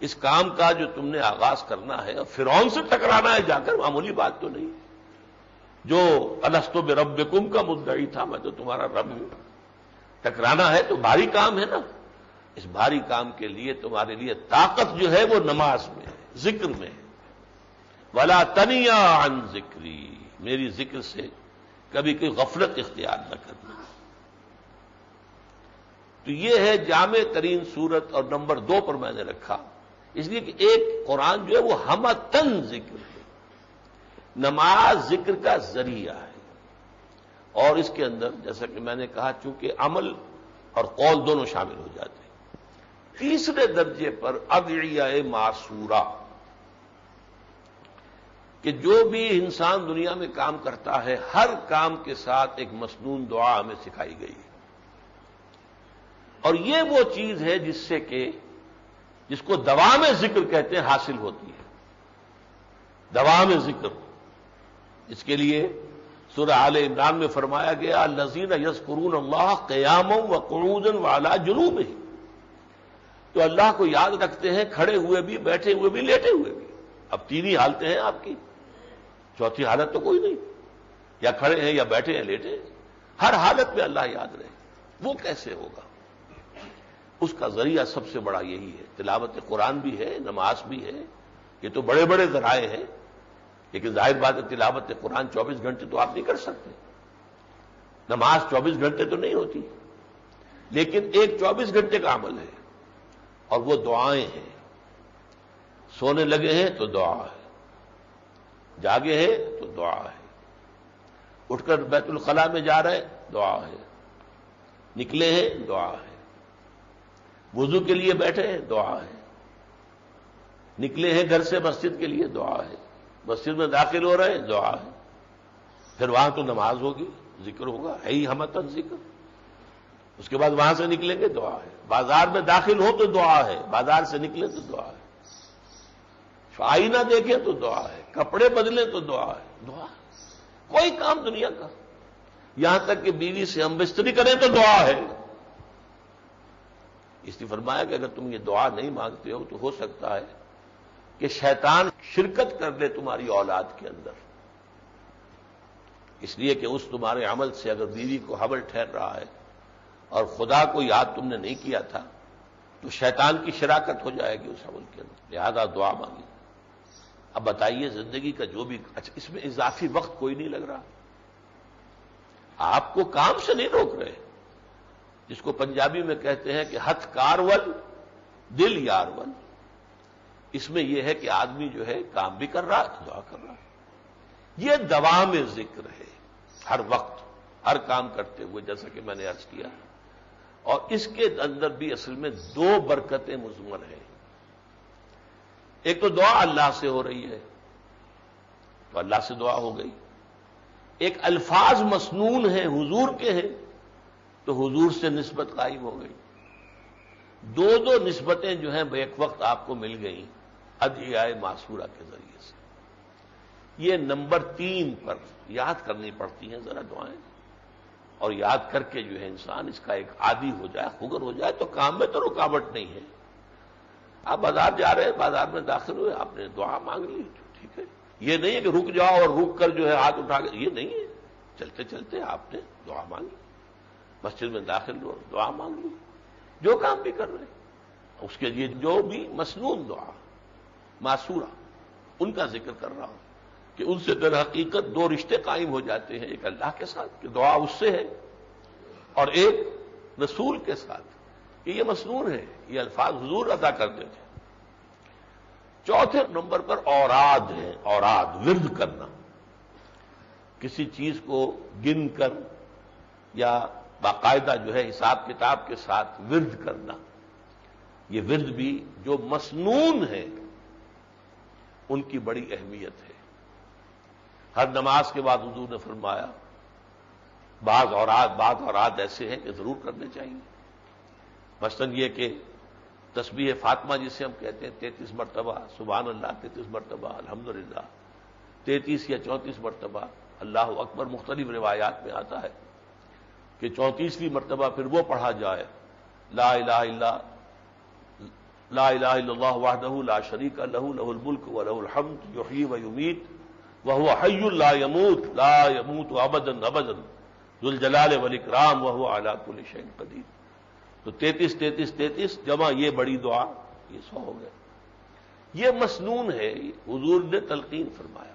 S2: اس کام کا جو تم نے آغاز کرنا ہے اور فرعون سے ٹکرانا ہے جا کر، معمولی بات تو نہیں، جو الستو بربکم کا مدعی تھا، میں تو تمہارا رب ہوں، ٹکرانا ہے تو بھاری کام ہے نا، اس بھاری کام کے لیے تمہارے لیے طاقت جو ہے وہ نماز میں ہے، ذکر میں ہے۔ ولا تنیا عن ذکری، میری ذکر سے کبھی کوئی غفلت اختیار نہ کرنا۔ تو یہ ہے جامع ترین صورت، اور نمبر 2 پر میں نے رکھا اس لیے کہ ایک قرآن جو ہے وہ ہمتن ذکر ہے، نماز ذکر کا ذریعہ ہے، اور اس کے اندر جیسا کہ میں نے کہا چونکہ عمل اور قول دونوں شامل ہو جاتے ہیں۔ تیسرے درجے پر ادعیہ معصورہ، کہ جو بھی انسان دنیا میں کام کرتا ہے ہر کام کے ساتھ ایک مسنون دعا ہمیں سکھائی گئی ہے، اور یہ وہ چیز ہے جس کو دوام ذکر کہتے ہیں، حاصل ہوتی ہے، دوام ذکر۔ اس کے لیے سورہ آل عمران میں فرمایا گیا الذین یذکرون اللہ قیاما وقعودا وعلی جنوبہم، تو اللہ کو یاد رکھتے ہیں کھڑے ہوئے بھی، بیٹھے ہوئے بھی، لیٹے ہوئے بھی۔ اب 3 ہی حالتیں ہیں آپ کی، چوتھی حالت تو کوئی نہیں، یا کھڑے ہیں یا بیٹھے ہیں لیٹے ہیں، ہر حالت میں اللہ یاد رہے۔ وہ کیسے ہوگا؟ اس کا ذریعہ سب سے بڑا یہی ہے، تلاوت قرآن بھی ہے، نماز بھی ہے، یہ تو بڑے بڑے ذرائع ہیں، لیکن ظاہر بات ہے تلاوت قرآن 24 گھنٹے تو آپ نہیں کر سکتے، نماز 24 گھنٹے تو نہیں ہوتی، لیکن ایک 24 گھنٹے کا عمل ہے، اور وہ دعائیں ہیں۔ سونے لگے ہیں تو دعا ہے، جاگے ہیں تو دعا ہے، اٹھ کر بیت الخلاء میں جا رہے دعا ہے، نکلے ہیں دعا ہے، وضو کے لیے بیٹھے ہیں دعا ہے، نکلے ہیں گھر سے مسجد کے لیے دعا ہے، مسجد میں داخل ہو رہے ہیں دعا ہے، پھر وہاں تو نماز ہوگی، ذکر ہوگا، ہے ہی ہمتن ذکر، اس کے بعد وہاں سے نکلیں گے دعا ہے، بازار میں داخل ہو تو دعا ہے، بازار سے نکلے تو دعا ہے، آئینہ دیکھیں تو دعا ہے، کپڑے بدلیں تو دعا ہے، دعا ہے، کوئی کام دنیا کا، یہاں تک کہ بیوی سے ہم بستری کریں تو دعا ہے۔ اس لیے فرمایا کہ اگر تم یہ دعا نہیں مانگتے ہو تو ہو سکتا ہے کہ شیطان شرکت کر لے تمہاری اولاد کے اندر، اس لیے کہ اس تمہارے عمل سے اگر بیوی کو حمل ٹھہر رہا ہے اور خدا کو یاد تم نے نہیں کیا تھا تو شیطان کی شراکت ہو جائے گی اس عمل کے اندر، لہذا دعا مانگی۔ اب بتائیے زندگی کا جو بھی، اچھا اس میں اضافی وقت کوئی نہیں لگ رہا، آپ کو کام سے نہیں روک رہے، جس کو پنجابی میں کہتے ہیں کہ ہتھ کارول دل یارول، اس میں یہ ہے کہ آدمی جو ہے کام بھی کر رہا ہے، دعا کر رہا ہے. یہ دوام ذکر ہے، ہر وقت ہر کام کرتے ہوئے، جیسا کہ میں نے عرض کیا. اور اس کے اندر بھی اصل میں دو برکتیں مضمر ہیں. ایک تو دعا اللہ سے ہو رہی ہے، تو اللہ سے دعا ہو گئی. ایک الفاظ مسنون ہیں، حضور کے ہیں، تو حضور سے نسبت قائم ہو گئی. دو نسبتیں جو ہیں بیک وقت آپ کو مل گئیں ادعیائے معصورہ کے ذریعے سے. یہ نمبر 3 پر یاد کرنی پڑتی ہیں ذرا دعائیں، اور یاد کر کے جو ہے انسان اس کا ایک عادی ہو جائے، خگر ہو جائے، تو کام میں تو رکاوٹ نہیں ہے. آپ بازار جا رہے ہیں، بازار میں داخل ہوئے، آپ نے دعا مانگ لی، ٹھیک ہے. یہ نہیں ہے کہ رک جاؤ اور رک کر جو ہے ہاتھ اٹھا کے، یہ نہیں ہے. چلتے چلتے آپ نے دعا مانگی، مسجد میں داخل ہو دعا مانگ لی، جو کام بھی کر رہے ہیں اس کے لیے جو بھی مسنون دعا معصورہ ان کا ذکر کر رہا ہوں کہ ان سے در حقیقت دو رشتے قائم ہو جاتے ہیں. ایک اللہ کے ساتھ کہ دعا اس سے ہے، اور ایک رسول کے ساتھ کہ یہ مسنون ہے، یہ الفاظ حضور ادا کرتے تھے. چوتھے نمبر پر اوراد ہے، اوراد ورد کرنا، کسی چیز کو گن کر یا باقاعدہ جو ہے حساب کتاب کے ساتھ ورد کرنا. یہ ورد بھی جو مسنون ہے ان کی بڑی اہمیت ہے. ہر نماز کے بعد حضور نے فرمایا بعض اوراد ایسے ہیں کہ ضرور کرنے چاہیے. مثلاً یہ کہ تسبیح فاطمہ جسے ہم کہتے ہیں 33 مرتبہ سبحان اللہ، 33 مرتبہ الحمدللہ، 33 یا 34 مرتبہ اللہ اکبر. مختلف روایات میں آتا ہے کہ 34ویں مرتبہ پھر وہ پڑھا جائے لا الہ الا اللہ وحدہ لا شریک لہ لہ الملک ولہ الحمد یحیی ویمیت وہو حی لا یموت ابدا ابدا ذو الجلال والاکرام وہو علی کل شیء قدیر. تو 33 جمع یہ بڑی دعا، یہ 100 ہو گئے. یہ مسنون ہے، حضور نے تلقین فرمایا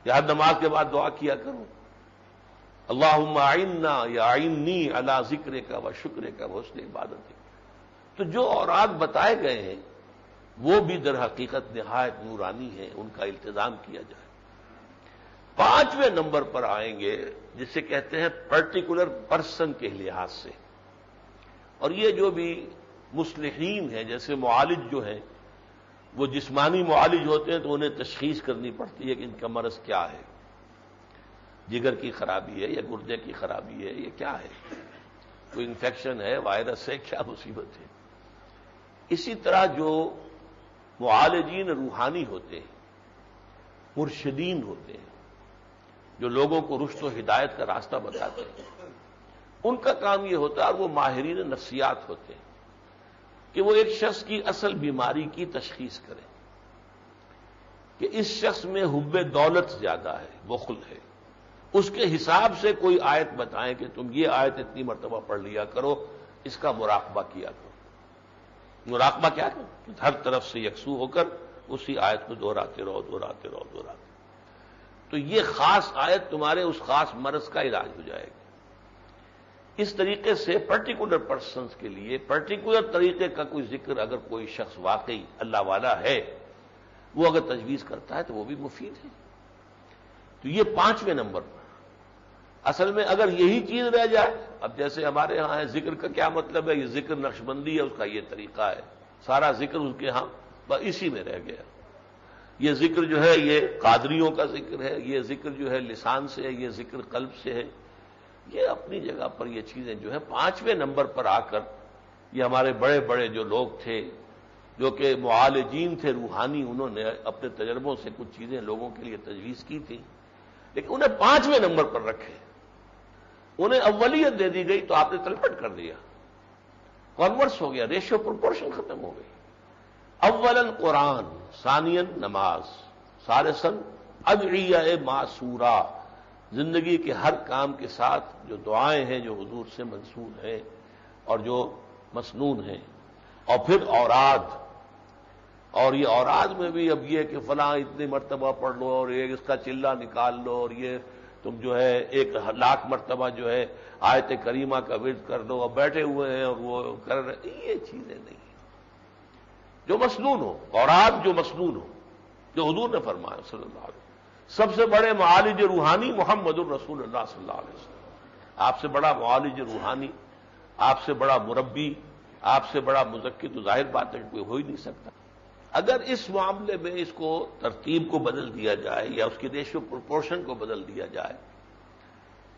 S2: کہ ہر نماز کے بعد دعا کیا کرو اللہم اعنا یا اعنی علی ذکرک و شکرک و حسن عبادتک. تو جو اوراد بتائے گئے ہیں وہ بھی در حقیقت نہایت نورانی ہیں، ان کا التزام کیا جائے. 5ویں نمبر پر آئیں گے جسے کہتے ہیں پرٹیکولر پرسن کے لحاظ سے. اور یہ جو بھی مصلحین ہیں، جیسے معالج جو ہیں، وہ جسمانی معالج ہوتے ہیں تو انہیں تشخیص کرنی پڑتی ہے کہ ان کا مرض کیا ہے، جگر کی خرابی ہے یا گردے کی خرابی ہے، یہ کیا ہے، کوئی انفیکشن ہے، وائرس ہے، کیا مصیبت ہے. اسی طرح جو معالجین روحانی ہوتے ہیں، مرشدین ہوتے ہیں، جو لوگوں کو رشد و ہدایت کا راستہ بتاتے ہیں، ان کا کام یہ ہوتا ہے، اور وہ ماہرین نفسیات ہوتے ہیں، کہ وہ ایک شخص کی اصل بیماری کی تشخیص کریں کہ اس شخص میں حب دولت زیادہ ہے، بخل ہے. اس کے حساب سے کوئی آیت بتائیں کہ تم یہ آیت اتنی مرتبہ پڑھ لیا کرو، اس کا مراقبہ کیا کرو. مراقبہ کیا کرو؟ ہر طرف سے یکسو ہو کر اسی آیت کو دہراتے رہو. تو یہ خاص آیت تمہارے اس خاص مرض کا علاج ہو جائے گی. اس طریقے سے پرٹیکولر پرسنز کے لیے پرٹیکولر طریقے کا کوئی ذکر اگر کوئی شخص واقعی اللہ والا ہے وہ اگر تجویز کرتا ہے تو وہ بھی مفید ہے. تو یہ 5ویں نمبر پر. اصل میں اگر یہی چیز رہ جائے، اب جیسے ہمارے ہاں ہے ذکر کا کیا مطلب ہے، یہ ذکر نقشبندی ہے، اس کا یہ طریقہ ہے، سارا ذکر ان کے ہاں بس اسی میں رہ گیا. یہ ذکر جو ہے یہ قادریوں کا ذکر ہے، یہ ذکر جو ہے لسان سے ہے، یہ ذکر قلب سے ہے. یہ اپنی جگہ پر یہ چیزیں جو ہے 5ویں نمبر پر آ کر یہ ہمارے بڑے بڑے جو لوگ تھے جو کہ معالجین تھے روحانی، انہوں نے اپنے تجربوں سے کچھ چیزیں لوگوں کے لیے تجویز کی تھی، لیکن انہیں 5ویں نمبر پر رکھے. انہیں اولیت دے دی گئی تو آپ نے تلپٹ کر دیا، کانورس ہو گیا، ریشو پروپورشن ختم ہو گئی. اولن قرآن، ثانین نماز، ثالثاً ادعیہ معصورہ، زندگی کے ہر کام کے ساتھ جو دعائیں ہیں جو حضور سے منسوب ہیں اور جو مسنون ہیں، اور پھر اوراد. اور یہ اوراد میں بھی اب یہ کہ فلاں اتنی مرتبہ پڑھ لو اور یہ اس کا چلہ نکال لو اور یہ تم جو ہے 1,00,000 مرتبہ جو ہے آیت کریمہ کا ورد کر لو، اور بیٹھے ہوئے ہیں اور وہ کر رہے، یہ چیزیں نہیں ہیں جو مسنون ہو، اور آپ جو مسنون ہو، جو حضور نے فرمایا صلی اللہ علیہ وسلم، سب سے بڑے معالج روحانی محمد الرسول اللہ صلی اللہ علیہ وسلم، آپ سے بڑا معالج روحانی، آپ سے بڑا مربی، آپ سے بڑا مزکی تو ظاہر بات ہے کوئی ہو ہی نہیں سکتا۔ اگر اس معاملے میں اس کو ترتیب کو بدل دیا جائے یا اس کی ریشو پروپورشن کو بدل دیا جائے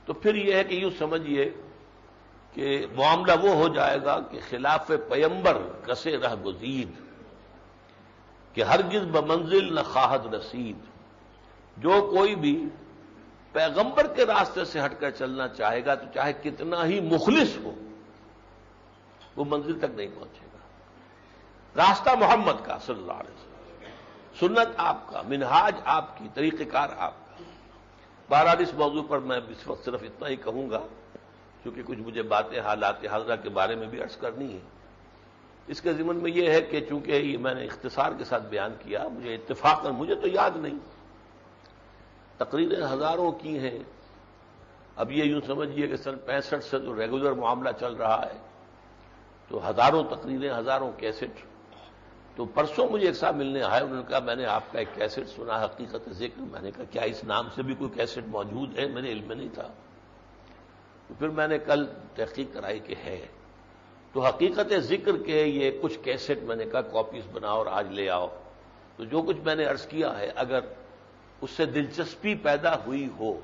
S2: تو پھر یہ ہے کہ یوں سمجھیے کہ معاملہ وہ ہو جائے گا کہ خلاف پیمبر کسے رہ گزید، کہ ہرگز بمنزل نہ خواہد رسید، جو کوئی بھی پیغمبر کے راستے سے ہٹ کر چلنا چاہے گا تو چاہے کتنا ہی مخلص ہو وہ منزل تک نہیں پہنچے گا۔ راستہ محمد کا صلی اللہ علیہ وسلم، سنت آپ کا، منہاج آپ کی، طریقہ کار آپ کا۔ بہرحال اس موضوع پر میں اس وقت صرف اتنا ہی کہوں گا کیونکہ کچھ مجھے باتیں حالات حاضرہ کے بارے میں بھی عرض کرنی ہے۔ اس کے ضمن میں یہ ہے کہ چونکہ یہ میں نے اختصار کے ساتھ بیان کیا، مجھے اتفاقاً مجھے تو یاد نہیں، تقریریں ہزاروں کی ہیں۔ اب یہ یوں سمجھیے کہ سن 65 سے جو ریگولر معاملہ چل رہا ہے تو ہزاروں تقریریں، ہزاروں کیسٹ۔ تو پرسوں مجھے ایک صاحب ملنے آئے، انہوں نے کہا میں نے آپ کا ایک کیسٹ سنا، حقیقت ذکر۔ میں نے کہا کیا اس نام سے بھی کوئی کیسٹ موجود ہے؟ میرے علم میں نہیں تھا۔ تو پھر میں نے کل تحقیق کرائی کہ ہے۔ تو حقیقت ذکر کے یہ کچھ کیسٹ میں نے کہا کاپیز بناؤ اور آج لے آؤ۔ تو جو کچھ میں نے عرض کیا ہے اگر اس سے دلچسپی پیدا ہوئی ہو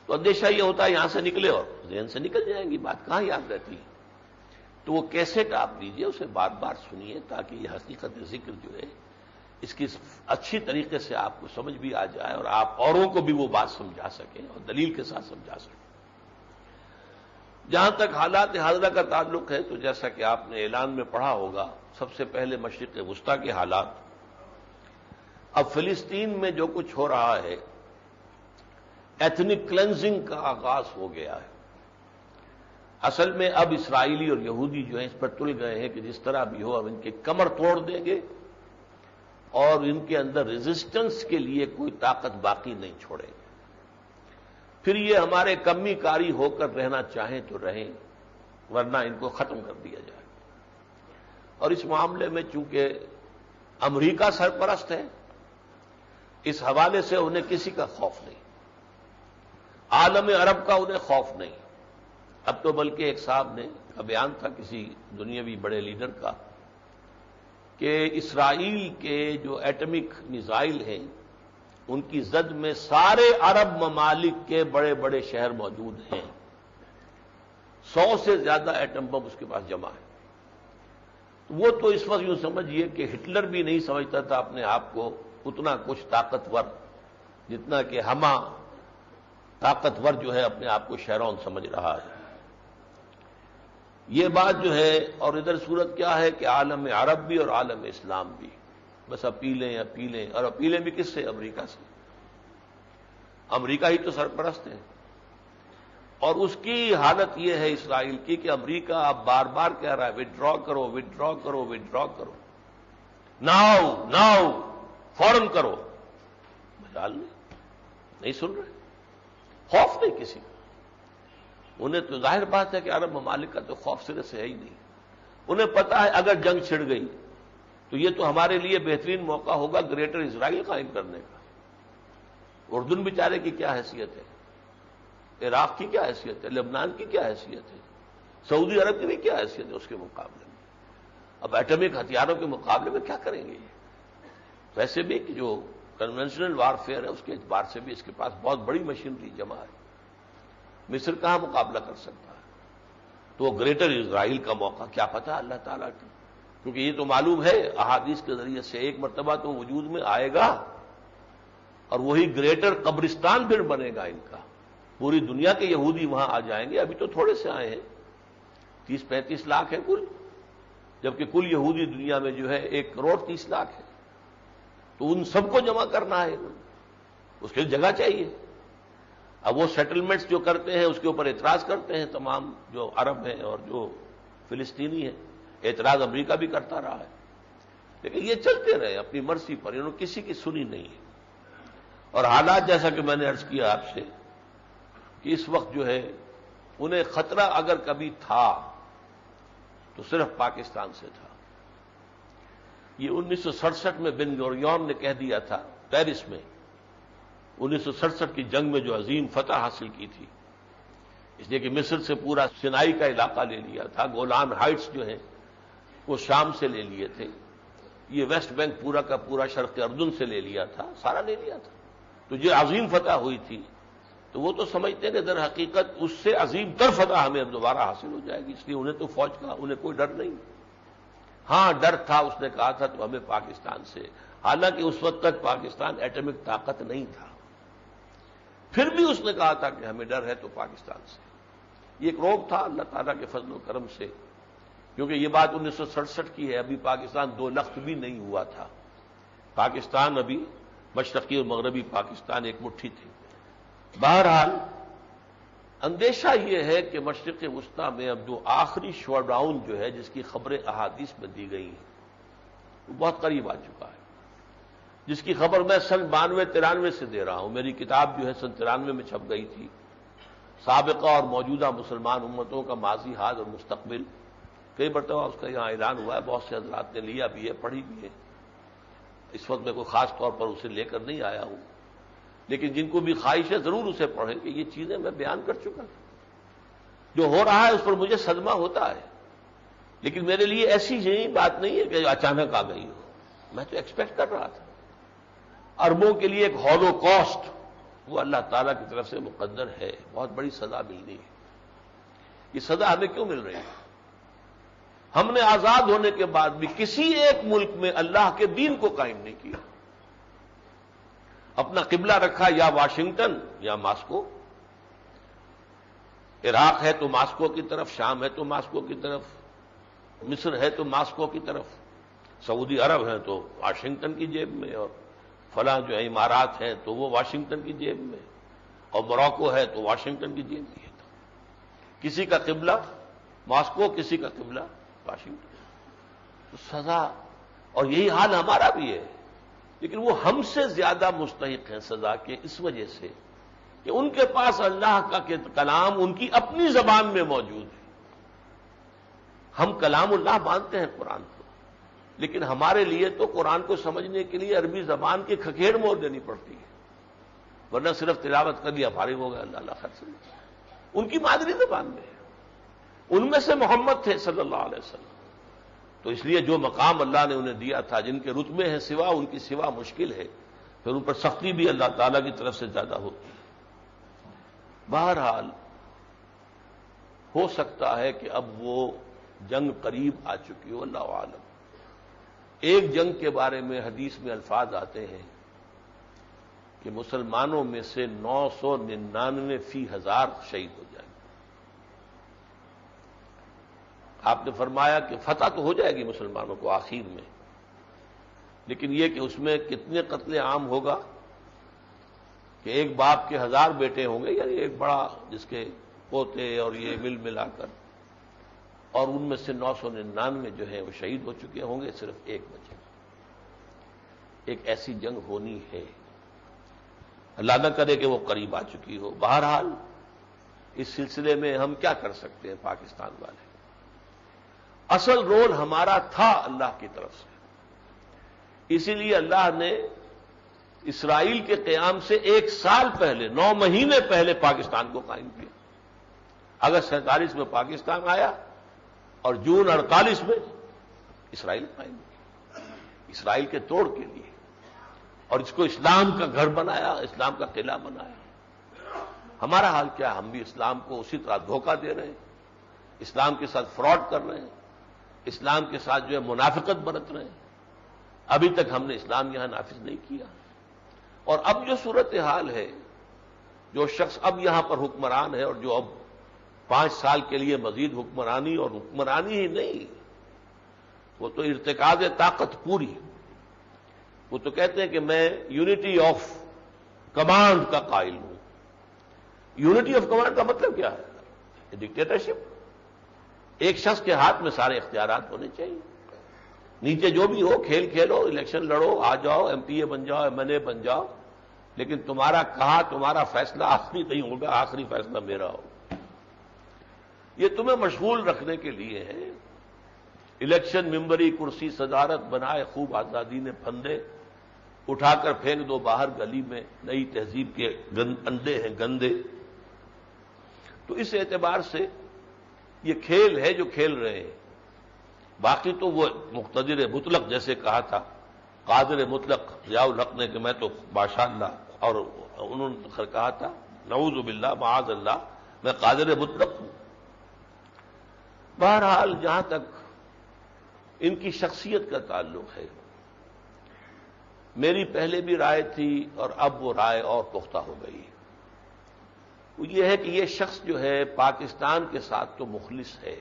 S2: تو اندیشہ یہ ہوتا ہے یہاں سے نکلے اور ذہن سے نکل جائیں گی، بات کہاں یاد رہتی ہے۔ تو وہ کیسٹ آپ لیجئے، اسے بار بار سنیے تاکہ یہ حقیقت ذکر جو ہے اس کی اچھی طریقے سے آپ کو سمجھ بھی آ جائے اور آپ اوروں کو بھی وہ بات سمجھا سکیں اور دلیل کے ساتھ سمجھا سکیں۔ جہاں تک حالات حاضرہ کا تعلق ہے تو جیسا کہ آپ نے اعلان میں پڑھا ہوگا، سب سے پہلے مشرق وسطیٰ کے حالات۔ اب فلسطین میں جو کچھ ہو رہا ہے، ایتھنک کلینزنگ کا آغاز ہو گیا ہے۔ اصل میں اب اسرائیلی اور یہودی جو ہیں اس پر تل گئے ہیں کہ جس طرح بھی ہو اب ان کے کمر توڑ دیں گے اور ان کے اندر ریزسٹنس کے لیے کوئی طاقت باقی نہیں چھوڑیں گے۔ پھر یہ ہمارے کمی کاری ہو کر رہنا چاہیں تو رہیں، ورنہ ان کو ختم کر دیا جائے۔ اور اس معاملے میں چونکہ امریکہ سرپرست ہے، اس حوالے سے انہیں کسی کا خوف نہیں، عالم عرب کا انہیں خوف نہیں۔ اب تو بلکہ ایک صاحب نے کا بیان تھا کسی دنیاوی بڑے لیڈر کا کہ اسرائیل کے جو ایٹمک میزائل ہیں ان کی زد میں سارے عرب ممالک کے بڑے بڑے شہر موجود ہیں، 100 سے زیادہ ایٹم بم اس کے پاس جمع ہے۔ وہ تو اس وقت یوں سمجھیے کہ ہٹلر بھی نہیں سمجھتا تھا اپنے آپ کو اتنا کچھ طاقتور جتنا کہ ہما طاقتور جو ہے اپنے آپ کو شہرون سمجھ رہا ہے۔ یہ بات جو ہے، اور ادھر صورت کیا ہے کہ عالم عرب بھی اور عالم اسلام بھی بس اپیلیں اور اپیلیں بھی کس سے؟ امریکہ سے۔ امریکہ ہی تو سرپرست ہے، اور اس کی حالت یہ ہے اسرائیل کی کہ امریکہ اب بار بار کہہ رہا ہے وڈرا کرو، وڈرا کرو، وڈرا کرو، ناؤ فوراً کرو۔ مجال نہیں سن رہے، خوف نہیں کسی کا۔ انہیں تو ظاہر بات ہے کہ عرب ممالک کا تو خوف سرے سے ہے ہی نہیں۔ انہیں پتا ہے اگر جنگ چھڑ گئی تو یہ تو ہمارے لیے بہترین موقع ہوگا گریٹر اسرائیل قائم کرنے کا۔ اردن بیچارے کی کیا حیثیت ہے، عراق کی کیا حیثیت ہے، لبنان کی کیا حیثیت ہے، سعودی عرب کی بھی کیا حیثیت ہے اس کے مقابلے میں۔ اب ایٹمک ہتھیاروں کے مقابلے میں کیا کریں گے یہ؟ ویسے بھی کہ جو کنونشنل وارفیئر ہے اس کے اعتبار سے بھی اس کے پاس بہت بڑی مشینری جمع ہے، مصر کہاں مقابلہ کر سکتا ہے؟ تو گریٹر اسرائیل کا موقع کیا پتا اللہ تعالیٰ کی، کیونکہ یہ تو معلوم ہے احادیث کے ذریعے سے ایک مرتبہ تو وجود میں آئے گا اور وہی گریٹر قبرستان پھر بنے گا ان کا۔ پوری دنیا کے یہودی وہاں آ جائیں گے، ابھی تو تھوڑے سے آئے ہیں، 30-35 لاکھ ہے کل، جبکہ کل یہودی دنیا میں جو ہے 1,30,00,000 ہے۔ تو ان سب کو جمع کرنا ہے، اس کے لیے جگہ چاہیے۔ اب وہ سیٹلمنٹس جو کرتے ہیں اس کے اوپر اعتراض کرتے ہیں تمام جو عرب ہیں اور جو فلسطینی ہیں، اعتراض امریکہ بھی کرتا رہا ہے، لیکن یہ چلتے رہے اپنی مرضی پر، انہوں نے کسی کی سنی نہیں ہے۔ اور حالات جیسا کہ میں نے عرض کیا آپ سے کہ اس وقت جو ہے انہیں خطرہ اگر کبھی تھا تو صرف پاکستان سے تھا۔ یہ 1967 میں بن گوریون نے کہہ دیا تھا پیرس میں، 1967 کی جنگ میں جو عظیم فتح حاصل کی تھی، اس لیے کہ مصر سے پورا سینائی کا علاقہ لے لیا تھا، گولان ہائٹس جو ہیں وہ شام سے لے لیے تھے، یہ ویسٹ بینک پورا کا پورا شرق اردن سے لے لیا تھا، سارا لے لیا تھا۔ تو جو عظیم فتح ہوئی تھی تو وہ تو سمجھتے ہیں کہ در حقیقت اس سے عظیم تر فتح ہمیں اب دوبارہ حاصل ہو جائے گی، اس لیے انہیں تو فوج کا انہیں کوئی ڈر نہیں۔ ہاں ڈر تھا، اس نے کہا تھا تو ہمیں پاکستان سے، حالانکہ اس وقت تک پاکستان ایٹمک طاقت نہیں تھا، پھر بھی اس نے کہا تھا کہ ہمیں ڈر ہے تو پاکستان سے۔ یہ ایک روگ تھا اللہ تعالیٰ کے فضل و کرم سے، کیونکہ یہ بات 1967 کی ہے، ابھی پاکستان دو لخت بھی نہیں ہوا تھا، پاکستان ابھی مشرقی اور مغربی پاکستان ایک مٹھی تھی۔ بہرحال اندیشہ یہ ہے کہ مشرق وسطیٰ میں اب جو آخری شو ڈاؤن جو ہے جس کی خبریں احادیث میں دی گئی ہیں وہ بہت قریب آ چکا ہے، جس کی خبر میں سن 92-93 سے دے رہا ہوں، میری کتاب جو ہے سن 93 میں چھپ گئی تھی، سابقہ اور موجودہ مسلمان امتوں کا ماضی، حال اور مستقبل، کئی مرتبہ اس کا یہاں اعلان ہوا ہے، بہت سے حضرات نے لیا بھی ہے، پڑھی بھی ہے، اس وقت میں کوئی خاص طور پر اسے لے کر نہیں آیا ہوں، لیکن جن کو بھی خواہش ہے ضرور اسے پڑھیں کہ یہ چیزیں میں بیان کر چکا ہوں۔ جو ہو رہا ہے اس پر مجھے صدمہ ہوتا ہے، لیکن میرے لیے ایسی یہی بات نہیں ہے کہ اچانک آ گئی ہو، میں تو ایکسپیکٹ کر رہا تھا۔ عربوں کے لیے ایک ہولو کاسٹ وہ اللہ تعالیٰ کی طرف سے مقدر ہے، بہت بڑی سزا ملنی ہے۔ یہ سزا ہمیں کیوں مل رہی ہے؟ ہم نے آزاد ہونے کے بعد بھی کسی ایک ملک میں اللہ کے دین کو قائم نہیں کیا، اپنا قبلہ رکھا یا واشنگٹن یا ماسکو، عراق ہے تو ماسکو کی طرف، شام ہے تو ماسکو کی طرف، مصر ہے تو ماسکو کی طرف، سعودی عرب ہے تو واشنگٹن کی جیب میں، اور فلاں جو ہے امارات ہیں تو وہ واشنگٹن کی جیب میں، اور موراکو ہے تو واشنگٹن کی جیب میں ہے۔ کسی کا قبلہ ماسکو، کسی کا قبلہ واشنگٹن، تو سزا، اور یہی حال ہمارا بھی ہے، لیکن وہ ہم سے زیادہ مستحق ہیں سزا کے اس وجہ سے کہ ان کے پاس اللہ کا کلام ان کی اپنی زبان میں موجود ہے۔ ہم کلام اللہ مانتے ہیں قرآن کو، لیکن ہمارے لیے تو قرآن کو سمجھنے کے لیے عربی زبان کی کھکھیڑ موڑ دینی پڑتی ہے، ورنہ صرف تلاوت کر لیا فارغ ہو گیا، اللہ اللہ خیر سے۔ ان کی مادری زبان میں ہے، ان میں سے محمد تھے صلی اللہ علیہ وسلم، تو اس لیے جو مقام اللہ نے انہیں دیا تھا، جن کے رتبے ہیں سوا ان کی سوا مشکل ہے، پھر ان پر سختی بھی اللہ تعالیٰ کی طرف سے زیادہ ہوتی ہے۔ بہرحال ہو سکتا ہے کہ اب وہ جنگ قریب آ چکی ہو، اللہ عالم۔ ایک جنگ کے بارے میں حدیث میں الفاظ آتے ہیں کہ مسلمانوں میں سے 999 فی ہزار شہید ہو جائیں گے۔ آپ نے فرمایا کہ فتح تو ہو جائے گی مسلمانوں کو آخر میں، لیکن یہ کہ اس میں کتنے قتل عام ہوگا کہ ایک باپ کے 1000 بیٹے ہوں گے، یعنی ایک بڑا جس کے پوتے اور یہ مل ملا کر، اور ان میں سے 999 جو ہیں وہ شہید ہو چکے ہوں گے، صرف ایک بچے۔ ایک ایسی جنگ ہونی ہے، اللہ نہ کرے کہ وہ قریب آ چکی ہو۔ بہرحال اس سلسلے میں ہم کیا کر سکتے ہیں پاکستان والے؟ اصل رول ہمارا تھا اللہ کی طرف سے، اسی لیے اللہ نے اسرائیل کے قیام سے 1 سال پہلے، 9 مہینے پہلے پاکستان کو قائم کیا۔ اگست 47 میں پاکستان آیا اور جون 48 میں اسرائیل قائم کیا، اسرائیل کے توڑ کے لیے، اور اس کو اسلام کا گھر بنایا، اسلام کا قلعہ بنایا۔ ہمارا حال کیا ہے؟ ہم بھی اسلام کو اسی طرح دھوکہ دے رہے ہیں، اسلام کے ساتھ فراڈ کر رہے ہیں، اسلام کے ساتھ جو ہے منافقت برت رہے ہیں۔ ابھی تک ہم نے اسلام یہاں نافذ نہیں کیا، اور اب جو صورتحال ہے، جو شخص اب یہاں پر حکمران ہے اور جو اب 5 سال کے لیے مزید حکمرانی، اور حکمرانی ہی نہیں، وہ تو ارتکاز طاقت پوری، وہ تو کہتے ہیں کہ میں یونٹی آف کمانڈ کا قائل ہوں۔ یونٹی آف کمانڈ کا مطلب کیا ہے؟ ڈکٹیٹرشپ۔ ایک شخص کے ہاتھ میں سارے اختیارات ہونے چاہیے، نیچے جو بھی ہو کھیل کھیلو، الیکشن لڑو، آ جاؤ، ایم پی اے بن جاؤ، ایم ایل اے بن جاؤ، لیکن تمہارا کہا تمہارا فیصلہ آخری نہیں ہوگا، آخری فیصلہ میرا ہوگا۔ یہ تمہیں مشغول رکھنے کے لیے ہے۔ الیکشن، ممبری، کرسی، صدارت بنائے خوب آزادی نے پھندے، اٹھا کر پھینک دو باہر گلی میں، نئی تہذیب کے انڈے ہیں گندے۔ تو اس اعتبار سے یہ کھیل ہے جو کھیل رہے ہیں۔ باقی تو وہ مقتدر مطلق جیسے کہا تھا قادر مطلق ضیاء الحق نے کہ میں تو ماشاء اللہ، اور انہوں نے کہا تھا نعوذ باللہ معاذ اللہ میں قادر مطلق ہوں۔ بہرحال جہاں تک ان کی شخصیت کا تعلق ہے، میری پہلے بھی رائے تھی اور اب وہ رائے اور پختہ ہو گئی۔ وہ یہ ہے کہ یہ شخص جو ہے پاکستان کے ساتھ تو مخلص ہے،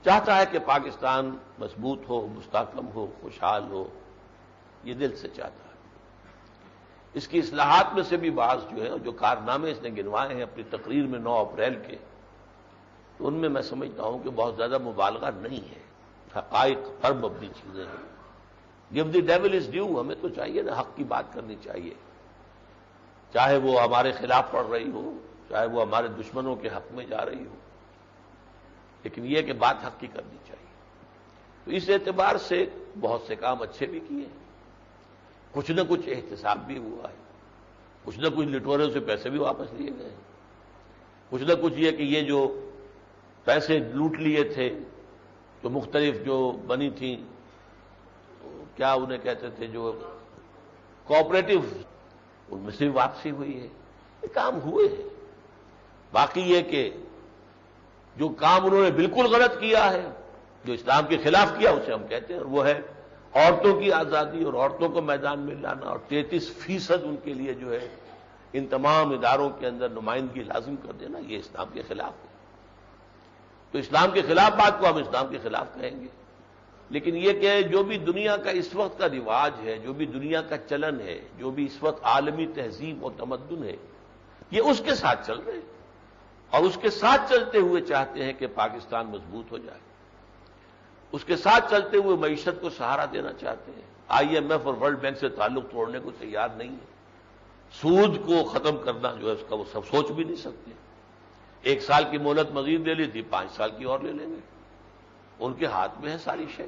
S2: چاہتا ہے کہ پاکستان مضبوط ہو، مستحکم ہو، خوشحال ہو، یہ دل سے چاہتا ہے۔ اس کی اصلاحات میں سے بھی بعض جو ہیں، جو کارنامے اس نے گنوائے ہیں اپنی تقریر میں 9 اپریل کے، تو ان میں سمجھتا ہوں کہ بہت زیادہ مبالغہ نہیں ہے، حقائق پر مبنی چیزیں ہیں۔ Give the dual is due, ہمیں تو چاہیے نا، حق کی بات کرنی چاہیے، چاہے وہ ہمارے خلاف پڑ رہی ہو، چاہے وہ ہمارے دشمنوں کے حق میں جا رہی ہو، لیکن یہ کہ بات حق کی کرنی چاہیے۔ تو اس اعتبار سے بہت سے کام اچھے بھی کیے ہیں، کچھ نہ کچھ احتساب بھی ہوا ہے، کچھ نہ کچھ لٹوروں سے پیسے بھی واپس لیے گئے ہیں، کچھ نہ کچھ یہ کہ یہ جو پیسے لوٹ لیے تھے، جو مختلف جو بنی تھیں، کیا انہیں کہتے تھے، جو کوآپریٹو، ان میں سے بھی واپسی ہوئی ہے۔ یہ کام ہوئے ہیں۔ باقی یہ کہ جو کام انہوں نے بالکل غلط کیا ہے، جو اسلام کے خلاف کیا، اسے ہم کہتے ہیں، اور وہ ہے عورتوں کی آزادی اور عورتوں کو میدان میں لانا، اور 33% ان کے لیے جو ہے ان تمام اداروں کے اندر نمائندگی لازم کر دینا، یہ اسلام کے خلاف ہے۔ تو اسلام کے خلاف بات کو ہم اسلام کے خلاف کہیں گے، لیکن یہ کہ جو بھی دنیا کا اس وقت کا رواج ہے، جو بھی دنیا کا چلن ہے، جو بھی اس وقت عالمی تہذیب اور تمدن ہے، یہ اس کے ساتھ چل رہے ہیں، اور اس کے ساتھ چلتے ہوئے چاہتے ہیں کہ پاکستان مضبوط ہو جائے، اس کے ساتھ چلتے ہوئے معیشت کو سہارا دینا چاہتے ہیں۔ IMF اور ورلڈ بینک سے تعلق توڑنے کو تیار نہیں ہے، سود کو ختم کرنا جو ہے اس کا وہ سب سوچ بھی نہیں سکتے۔ 1 سال کی مہلت مزید لے لی تھی، 5 سال کی اور لے لیں گے، ان کے ہاتھ میں ہے ساری شے،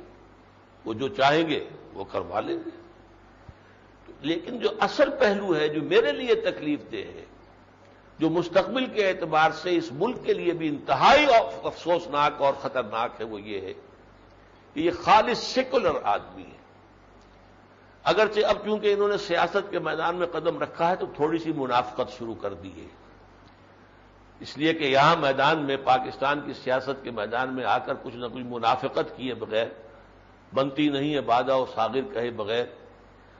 S2: وہ جو چاہیں گے وہ کروا لیں گے۔ لیکن جو اصل پہلو ہے جو میرے لیے تکلیف دہ ہے، جو مستقبل کے اعتبار سے اس ملک کے لیے بھی انتہائی افسوسناک اور خطرناک ہے، وہ یہ ہے کہ یہ خالص سیکولر آدمی ہے۔ اگرچہ اب چونکہ انہوں نے سیاست کے میدان میں قدم رکھا ہے تو تھوڑی سی منافقت شروع کر دی ہے، اس لیے کہ یہاں میدان میں پاکستان کی سیاست کے میدان میں آ کر کچھ نہ کچھ منافقت کیے بغیر بنتی نہیں ہے، بادہ و ساغر کہے بغیر۔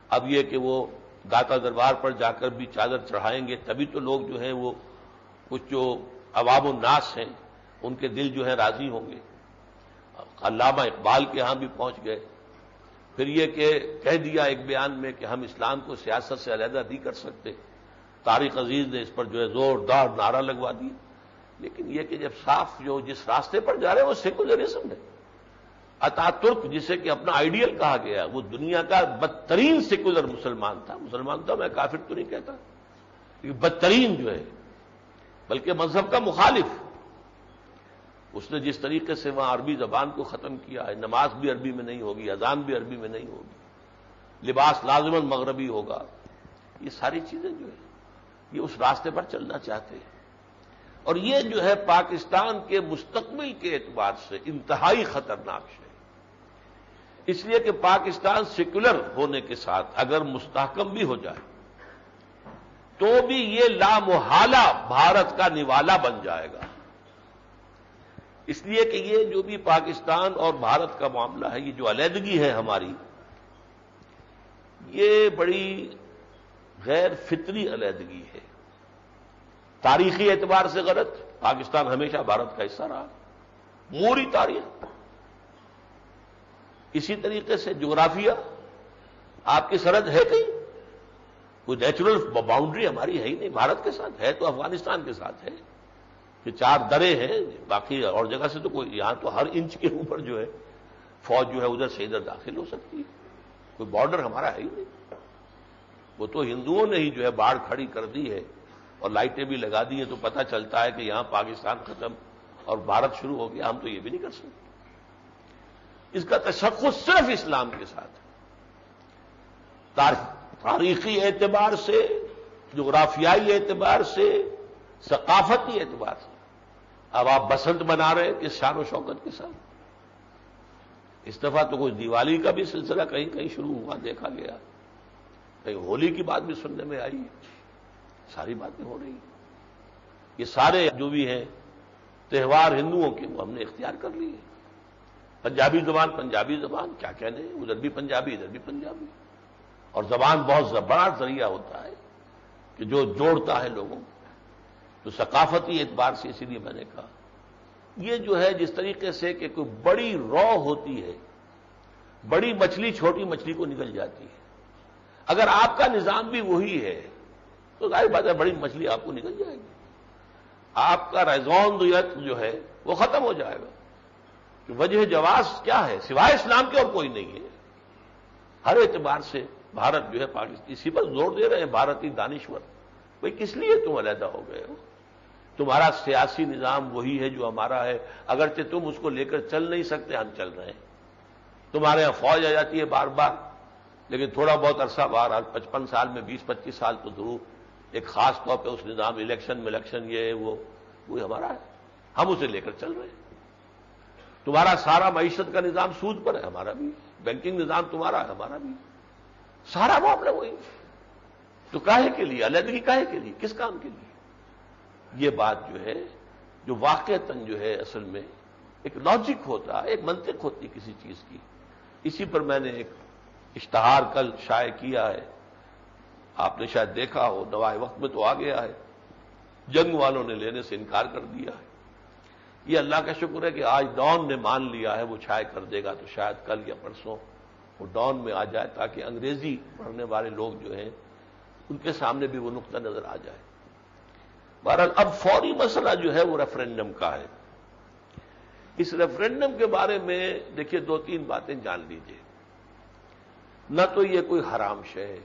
S2: اب یہ کہ وہ داتا دربار پر جا کر بھی چادر چڑھائیں گے، تبھی تو لوگ جو ہیں وہ کچھ جو عوام الناس ہیں ان کے دل جو ہے راضی ہوں گے۔ علامہ اقبال کے ہاں بھی پہنچ گئے، پھر یہ کہ کہہ دیا ایک بیان میں کہ ہم اسلام کو سیاست سے علیحدہ نہیں کر سکتے۔ طارق عزیز نے اس پر جو ہے زوردار نعرہ لگوا دیا، لیکن یہ کہ جب صاف جو جس راستے پر جا رہے ہیں وہ سیکولرزم ہے۔ اتاترک جسے کہ اپنا آئیڈیل کہا گیا، وہ دنیا کا بدترین سیکولر مسلمان تھا، مسلمان تھا، میں کافر تو نہیں کہتا، لیکن بدترین جو ہے، بلکہ مذہب کا مخالف۔ اس نے جس طریقے سے وہاں عربی زبان کو ختم کیا ہے، نماز بھی عربی میں نہیں ہوگی، اذان بھی عربی میں نہیں ہوگی، لباس لازماً مغربی ہوگا، یہ ساری چیزیں جو ہے یہ اس راستے پر چلنا چاہتے ہیں، اور یہ جو ہے پاکستان کے مستقبل کے اعتبار سے انتہائی خطرناک ہے، اس لیے کہ پاکستان سیکولر ہونے کے ساتھ اگر مستحکم بھی ہو جائے تو بھی یہ لامحالہ بھارت کا نوالا بن جائے گا، اس لیے کہ یہ جو بھی پاکستان اور بھارت کا معاملہ ہے، یہ جو علیحدگی ہے ہماری، یہ بڑی غیر فطری علیحدگی ہے، تاریخی اعتبار سے غلط۔ پاکستان ہمیشہ بھارت کا حصہ رہا، موری تاریخ۔ اسی طریقے سے جغرافیہ، آپ کی سرحد ہے کہیں؟ کوئی نیچرل باؤنڈری ہماری ہے ہی نہیں، بھارت کے ساتھ ہے تو افغانستان کے ساتھ ہے کہ 4 درے ہیں، باقی اور جگہ سے تو کوئی، یہاں تو ہر انچ کے اوپر جو ہے فوج جو ہے ادھر سے ادھر داخل ہو سکتی ہے، کوئی بارڈر ہمارا ہے ہی نہیں۔ وہ تو ہندوؤں نے ہی جو ہے باڑ کھڑی کر دی ہے اور لائٹیں بھی لگا دی ہیں، تو پتہ چلتا ہے کہ یہاں پاکستان ختم اور بھارت شروع ہو گیا. ہم تو یہ بھی نہیں کر سکتے. اس کا تشخص صرف اسلام کے ساتھ ہے. تاریخی اعتبار سے، جغرافیائی اعتبار سے، ثقافتی اعتبار سے. اب آپ بسنت بنا رہے ہیں کس شان و شوکت کے ساتھ. اس دفعہ تو کچھ دیوالی کا بھی سلسلہ کہیں کہیں شروع ہوا دیکھا گیا، کہیں ہولی کی بات بھی سننے میں آئی. ساری باتیں ہو رہی ہیں. یہ سارے جو بھی ہیں تہوار ہندوؤں کے وہ ہم نے اختیار کر لیے. پنجابی زبان کیا کہنے، ادھر بھی پنجابی ادھر بھی پنجابی. اور زبان بہت بڑا ذریعہ ہوتا ہے کہ جو جوڑتا ہے لوگوں کو. تو ثقافتی اعتبار سے اسی لیے میں نے کہا یہ جو ہے جس طریقے سے کہ کوئی بڑی رو ہوتی ہے، بڑی مچھلی چھوٹی مچھلی کو نگل جاتی ہے. اگر آپ کا نظام بھی وہی ہے تو ظاہر بات ہے بڑی مچھلی آپ کو نگل جائے گی. آپ کا ریزون دیت جو ہے وہ ختم ہو جائے گا. کہ وجہ جواز کیا ہے سوائے اسلام کے اور کوئی نہیں ہے. ہر اعتبار سے بھارت جو ہے پاکستان اسی پر زور دے رہے ہیں بھارتی دانشور. بھئی کس لیے تم علیحدہ ہو گئے ہو؟ تمہارا سیاسی نظام وہی ہے جو ہمارا ہے، اگرچہ تم اس کو لے کر چل نہیں سکتے، ہم چل رہے ہیں. تمہارے یہاں فوج آ جاتی ہے بار بار، لیکن تھوڑا بہت عرصہ بار 55 سال میں 20-25 سال تو ضرور ایک خاص طور پہ اس نظام الیکشن یہ ہے وہ ہمارا ہے، ہم اسے لے کر چل رہے ہیں. تمہارا سارا معیشت کا نظام سود پر ہے، ہمارا بھی. بینکنگ نظام تمہارا ہے، ہمارا بھی. سارا معاملہ وہی. تو کاہے کے لیے علیحدگی، کاہے کے لیے، کس کام کے لیے؟ یہ بات جو ہے جو واقعتاً جو ہے اصل میں ایک لاجک ہوتا ہے، ایک منطق ہوتی ہے کسی چیز کی. اسی پر میں نے ایک اشتہار کل شائع کیا ہے، آپ نے شاید دیکھا ہو، نوائے وقت میں تو آ گیا ہے. جنگ والوں نے لینے سے انکار کر دیا ہے. یہ اللہ کا شکر ہے کہ آج ڈان نے مان لیا ہے وہ شائع کر دے گا، تو شاید کل یا پرسوں وہ ڈان میں آ جائے تاکہ انگریزی پڑھنے والے لوگ جو ہیں ان کے سامنے بھی وہ نقطہ نظر آ جائے. بہرحال اب فوری مسئلہ جو ہے وہ ریفرینڈم کا ہے. اس ریفرینڈم کے بارے میں دیکھیے 2-3 باتیں جان لیجیے. نہ تو یہ کوئی حرام شے ہے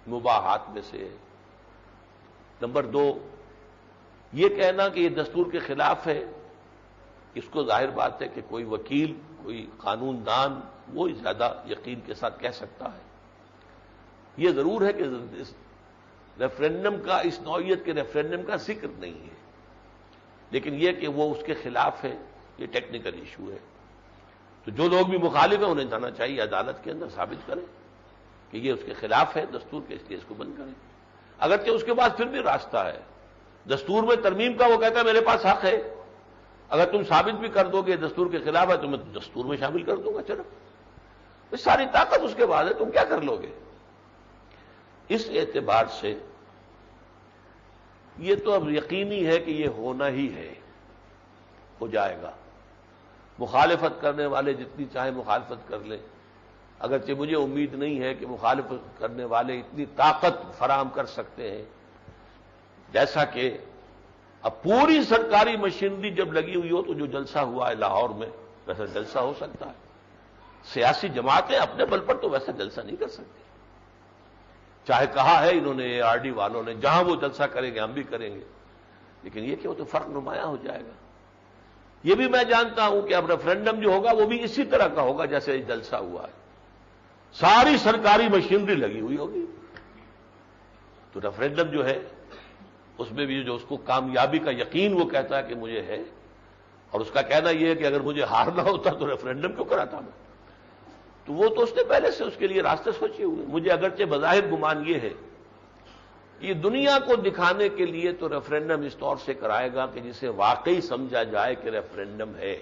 S2: مباحات میں سے. نمبر 2 یہ کہنا کہ یہ دستور کے خلاف ہے، اس کو ظاہر بات ہے کہ کوئی وکیل، کوئی قانون دان وہ زیادہ یقین کے ساتھ کہہ سکتا ہے. یہ ضرور ہے کہ ریفرینڈم کا، اس نوعیت کے ریفرینڈم کا ذکر نہیں ہے، لیکن یہ کہ وہ اس کے خلاف ہے یہ ٹیکنیکل ایشو ہے. تو جو لوگ بھی مخالف ہیں انہیں جانا چاہیے عدالت کے اندر ثابت کریں کہ یہ اس کے خلاف ہے دستور کے، اس لیے اس کو بند کریں. اگرچہ اس کے بعد پھر بھی راستہ ہے. دستور میں ترمیم کا وہ کہتا ہے میرے پاس حق ہے، اگر تم ثابت بھی کر دو گے دستور کے خلاف ہے تو میں دستور میں شامل کر دوں گا. چلو ساری طاقت اس کے بعد ہے، تم کیا کر لو گے؟ اس اعتبار سے یہ تو اب یقینی ہے کہ یہ ہونا ہی ہے، ہو جائے گا. مخالفت کرنے والے جتنی چاہے مخالفت کر لیں، اگرچہ مجھے امید نہیں ہے کہ مخالفت کرنے والے اتنی طاقت فراہم کر سکتے ہیں. جیسا کہ اب پوری سرکاری مشینری جب لگی ہوئی ہو تو جو جلسہ ہوا ہے لاہور میں ویسا جلسہ ہو سکتا ہے. سیاسی جماعتیں اپنے بل پر تو ویسا جلسہ نہیں کر سکتی. چاہے کہا ہے انہوں نے ARD والوں نے جہاں وہ جلسہ کریں گے ہم بھی کریں گے، لیکن یہ کہ وہ تو فرق نمایاں ہو جائے گا. یہ بھی میں جانتا ہوں کہ اب ریفرینڈم جو ہوگا وہ بھی اسی طرح کا ہوگا جیسے جلسہ ہوا ہے. ساری سرکاری مشینری لگی ہوئی ہوگی. تو ریفرینڈم جو ہے اس میں بھی جو اس کو کامیابی کا یقین وہ کہتا ہے کہ مجھے ہے، اور اس کا کہنا یہ ہے کہ اگر مجھے ہارنا ہوتا تو ریفرینڈم کیوں کراتا میں، تو وہ تو اس نے پہلے سے اس کے لیے راستے سوچے ہوئے. مجھے اگرچہ بظاہر گمان یہ ہے یہ دنیا کو دکھانے کے لیے تو ریفرینڈم اس طور سے کرائے گا کہ جسے واقعی سمجھا جائے کہ ریفرینڈم ہے.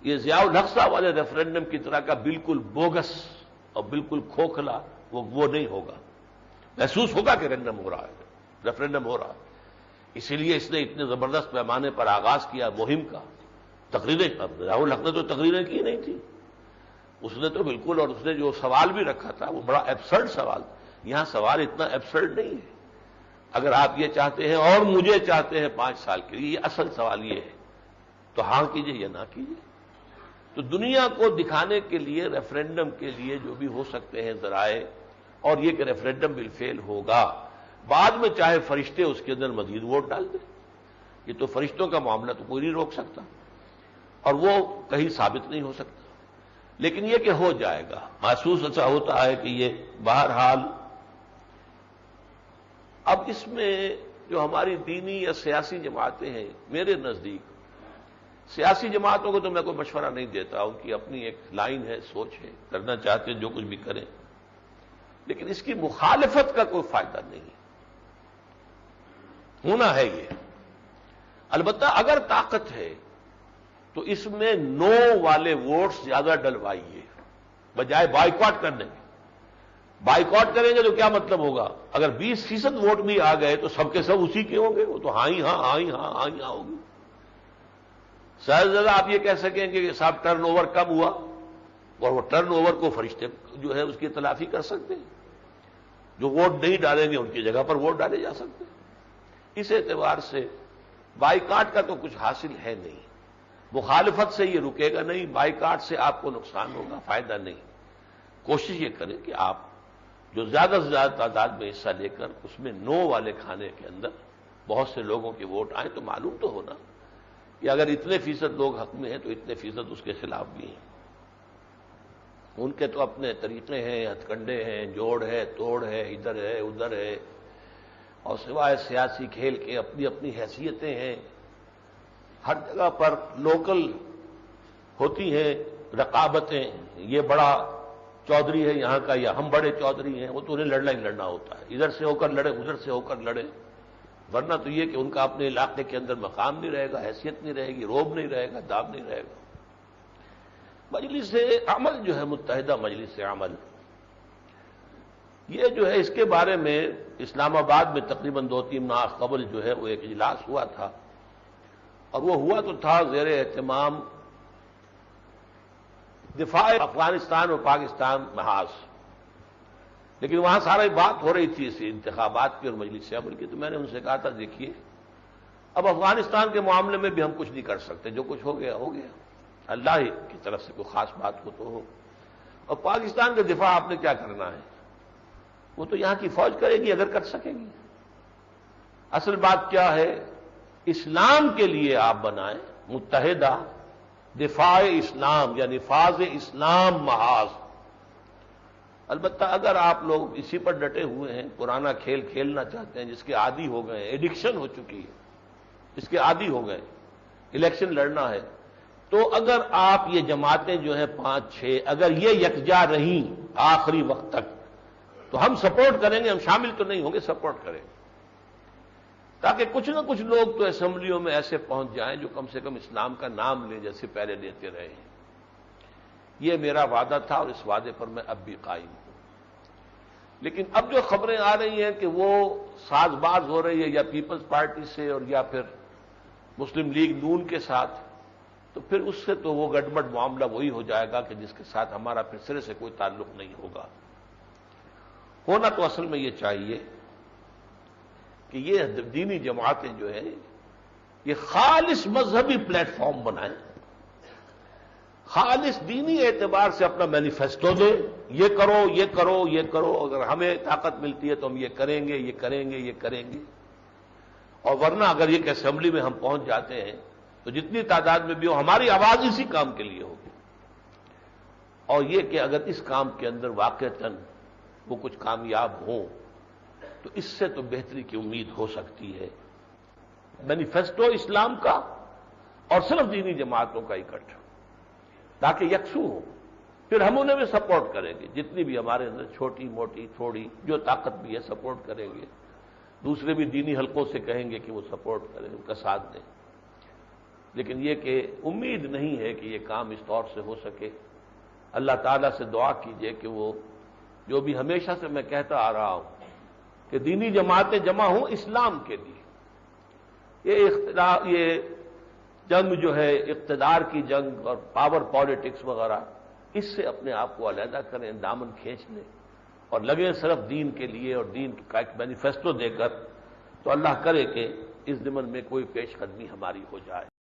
S2: یہ ضیاء الحق صاحب والے ریفرینڈم کی طرح کا بالکل بوگس اور بالکل کھوکھلا وہ نہیں ہوگا. محسوس ہوگا کہ ریفرینڈم ہو رہا ہے، ریفرینڈم ہو رہا ہے. اسی لیے اس نے اتنے زبردست پیمانے پر آغاز کیا مہم کا. تقریریں ضیاء الحق نے تو تقریریں کی نہیں تھی، اس نے تو بالکل، اور اس نے جو سوال بھی رکھا تھا وہ بڑا ایبسرڈ سوال. یہاں سوال اتنا ایبسرڈ نہیں ہے. اگر آپ یہ چاہتے ہیں اور مجھے چاہتے ہیں 5 سال کے لیے، یہ اصل سوال یہ ہے تو ہاں کیجئے یا نہ کیجئے. تو دنیا کو دکھانے کے لیے ریفرینڈم کے لیے جو بھی ہو سکتے ہیں ذرائع اور یہ کہ ریفرینڈم بل فیل ہوگا، بعد میں چاہے فرشتے اس کے اندر مزید ووٹ ڈال دیں، یہ تو فرشتوں کا معاملہ تو کوئی نہیں روک سکتا اور وہ کہیں ثابت نہیں ہو سکتا، لیکن یہ کہ ہو جائے گا۔ محسوس ایسا ہوتا ہے کہ یہ بہرحال اب اس میں جو ہماری دینی یا سیاسی جماعتیں ہیں، میرے نزدیک سیاسی جماعتوں کو تو میں کوئی مشورہ نہیں دیتا، ان کی اپنی ایک لائن ہے، سوچ ہے، کرنا چاہتے ہیں جو کچھ بھی کریں، لیکن اس کی مخالفت کا کوئی فائدہ نہیں ہونا ہے یہ۔ البتہ اگر طاقت ہے تو اس میں نو والے ووٹس زیادہ ڈلوائیے بجائے بائیکاٹ کرنے کے۔ بائیکاٹ کریں گے تو کیا مطلب ہوگا؟ اگر 20% ووٹ بھی آ گئے تو سب کے سب اسی کے ہوں گے، وہ تو ہاں ہی ہاں ہاں ہی ہاں ہاں ہی ہاں ہوگی۔ زیادہ آپ یہ کہہ سکیں کہ صاحب ٹرن اوور کم ہوا، اور وہ ٹرن اوور کو فرشتے جو ہے اس کی تلافی کر سکتے ہیں، جو ووٹ نہیں ڈالیں گے ان کی جگہ پر ووٹ ڈالے جا سکتے ہیں۔ اس اعتبار سے بائیکاٹ کا تو کچھ حاصل ہے نہیں، مخالفت سے یہ رکے گا نہیں، بائیکاٹ سے آپ کو نقصان ہوگا، فائدہ نہیں۔ کوشش یہ کریں کہ آپ جو زیادہ سے زیادہ تعداد میں حصہ لے کر اس میں نو والے کھانے کے اندر بہت سے لوگوں کے ووٹ آئیں، تو معلوم تو ہونا کہ اگر اتنے فیصد لوگ حق میں ہیں تو اتنے فیصد اس کے خلاف بھی ہیں۔ ان کے تو اپنے طریقے ہیں، ہتھ کنڈے ہیں، جوڑ ہے، توڑ ہے، ادھر ہے ادھر ہے، اور سوائے سیاسی کھیل کے اپنی اپنی حیثیتیں ہیں، ہر جگہ پر لوکل ہوتی ہیں رقابتیں، یہ بڑا چودھری ہے یہاں کا یا ہم بڑے چودھری ہیں، وہ تو انہیں لڑنا ہی لڑنا ہوتا ہے، ادھر سے ہو کر لڑے ادھر سے ہو کر لڑے، ورنہ تو یہ کہ ان کا اپنے علاقے کے اندر مقام نہیں رہے گا، حیثیت نہیں رہے گی، روب نہیں رہے گا، داب نہیں رہے گا۔ مجلس عمل جو ہے، متحدہ مجلس عمل، یہ جو ہے اس کے بارے میں اسلام آباد میں تقریباً 2-3 ماہ قبل جو ہے وہ ایک اجلاس ہوا تھا، اور وہ ہوا تو تھا زیر اہتمام دفاع افغانستان اور پاکستان محاذ، لیکن وہاں ساری بات ہو رہی تھی اس انتخابات کی اور مجلس عمل کی، تو میں نے ان سے کہا تھا دیکھیے اب افغانستان کے معاملے میں بھی ہم کچھ نہیں کر سکتے، جو کچھ ہو گیا ہو گیا، اللہ ہی کی طرف سے کوئی خاص بات ہو تو ہو، اور پاکستان کا دفاع آپ نے کیا کرنا ہے، وہ تو یہاں کی فوج کرے گی اگر کر سکے گی۔ اصل بات کیا ہے، اسلام کے لیے آپ بنائیں متحدہ دفاع اسلام یا نفاذ اسلام محاذ۔ البتہ اگر آپ لوگ اسی پر ڈٹے ہوئے ہیں، پرانا کھیل کھیلنا چاہتے ہیں جس کے عادی ہو گئے ہیں، ایڈکشن ہو چکی ہے، اس کے عادی ہو گئے، الیکشن لڑنا ہے، تو اگر آپ یہ جماعتیں جو ہیں 5-6 اگر یہ یکجا رہیں آخری وقت تک تو ہم سپورٹ کریں گے، ہم شامل تو نہیں ہوں گے، سپورٹ کریں گے، تاکہ کچھ نہ کچھ لوگ تو اسمبلیوں میں ایسے پہنچ جائیں جو کم سے کم اسلام کا نام لیں جیسے پہلے لیتے رہے ہیں۔ یہ میرا وعدہ تھا اور اس وعدے پر میں اب بھی قائم ہوں۔ لیکن اب جو خبریں آ رہی ہیں کہ وہ ساز باز ہو رہی ہے یا پیپلز پارٹی سے اور یا پھر مسلم لیگ نون کے ساتھ، تو پھر اس سے تو وہ گڑبڑ معاملہ وہی ہو جائے گا کہ جس کے ساتھ ہمارا پھر سرے سے کوئی تعلق نہیں ہوگا۔ ہونا تو اصل میں یہ چاہیے کہ یہ دینی جماعتیں جو ہیں یہ خالص مذہبی پلیٹ فارم بنائیں، خالص دینی اعتبار سے اپنا مینیفیسٹو دیں، یہ کرو یہ کرو یہ کرو، اگر ہمیں طاقت ملتی ہے تو ہم یہ کریں گے یہ کریں گے یہ کریں گے، اور ورنہ اگر یہ کہ اسمبلی میں ہم پہنچ جاتے ہیں تو جتنی تعداد میں بھی ہو ہماری آواز اسی کام کے لیے ہوگی، اور یہ کہ اگر اس کام کے اندر واقعتاً وہ کچھ کامیاب ہوں تو اس سے تو بہتری کی امید ہو سکتی ہے۔ مینیفیسٹو اسلام کا اور صرف دینی جماعتوں کا اکٹھا، تاکہ یکسو ہو، پھر ہم انہیں بھی سپورٹ کریں گے، جتنی بھی ہمارے اندر چھوٹی موٹی تھوڑی جو طاقت بھی ہے سپورٹ کریں گے، دوسرے بھی دینی حلقوں سے کہیں گے کہ وہ سپورٹ کریں، ان کا ساتھ دیں، لیکن یہ کہ امید نہیں ہے کہ یہ کام اس طور سے ہو سکے۔ اللہ تعالیٰ سے دعا کیجئے کہ وہ جو بھی ہمیشہ سے میں کہتا آ رہا ہوں کہ دینی جماعتیں جمع ہوں اسلام کے لیے، یہ جنگ جو ہے اقتدار کی جنگ اور پاور پالیٹکس وغیرہ، اس سے اپنے آپ کو علیحدہ کریں، دامن کھینچ لیں اور لگیں صرف دین کے لیے اور دین کا ایک مینیفیسٹو دے کر، تو اللہ کرے کہ اس ضمن میں کوئی پیش قدمی ہماری ہو جائے۔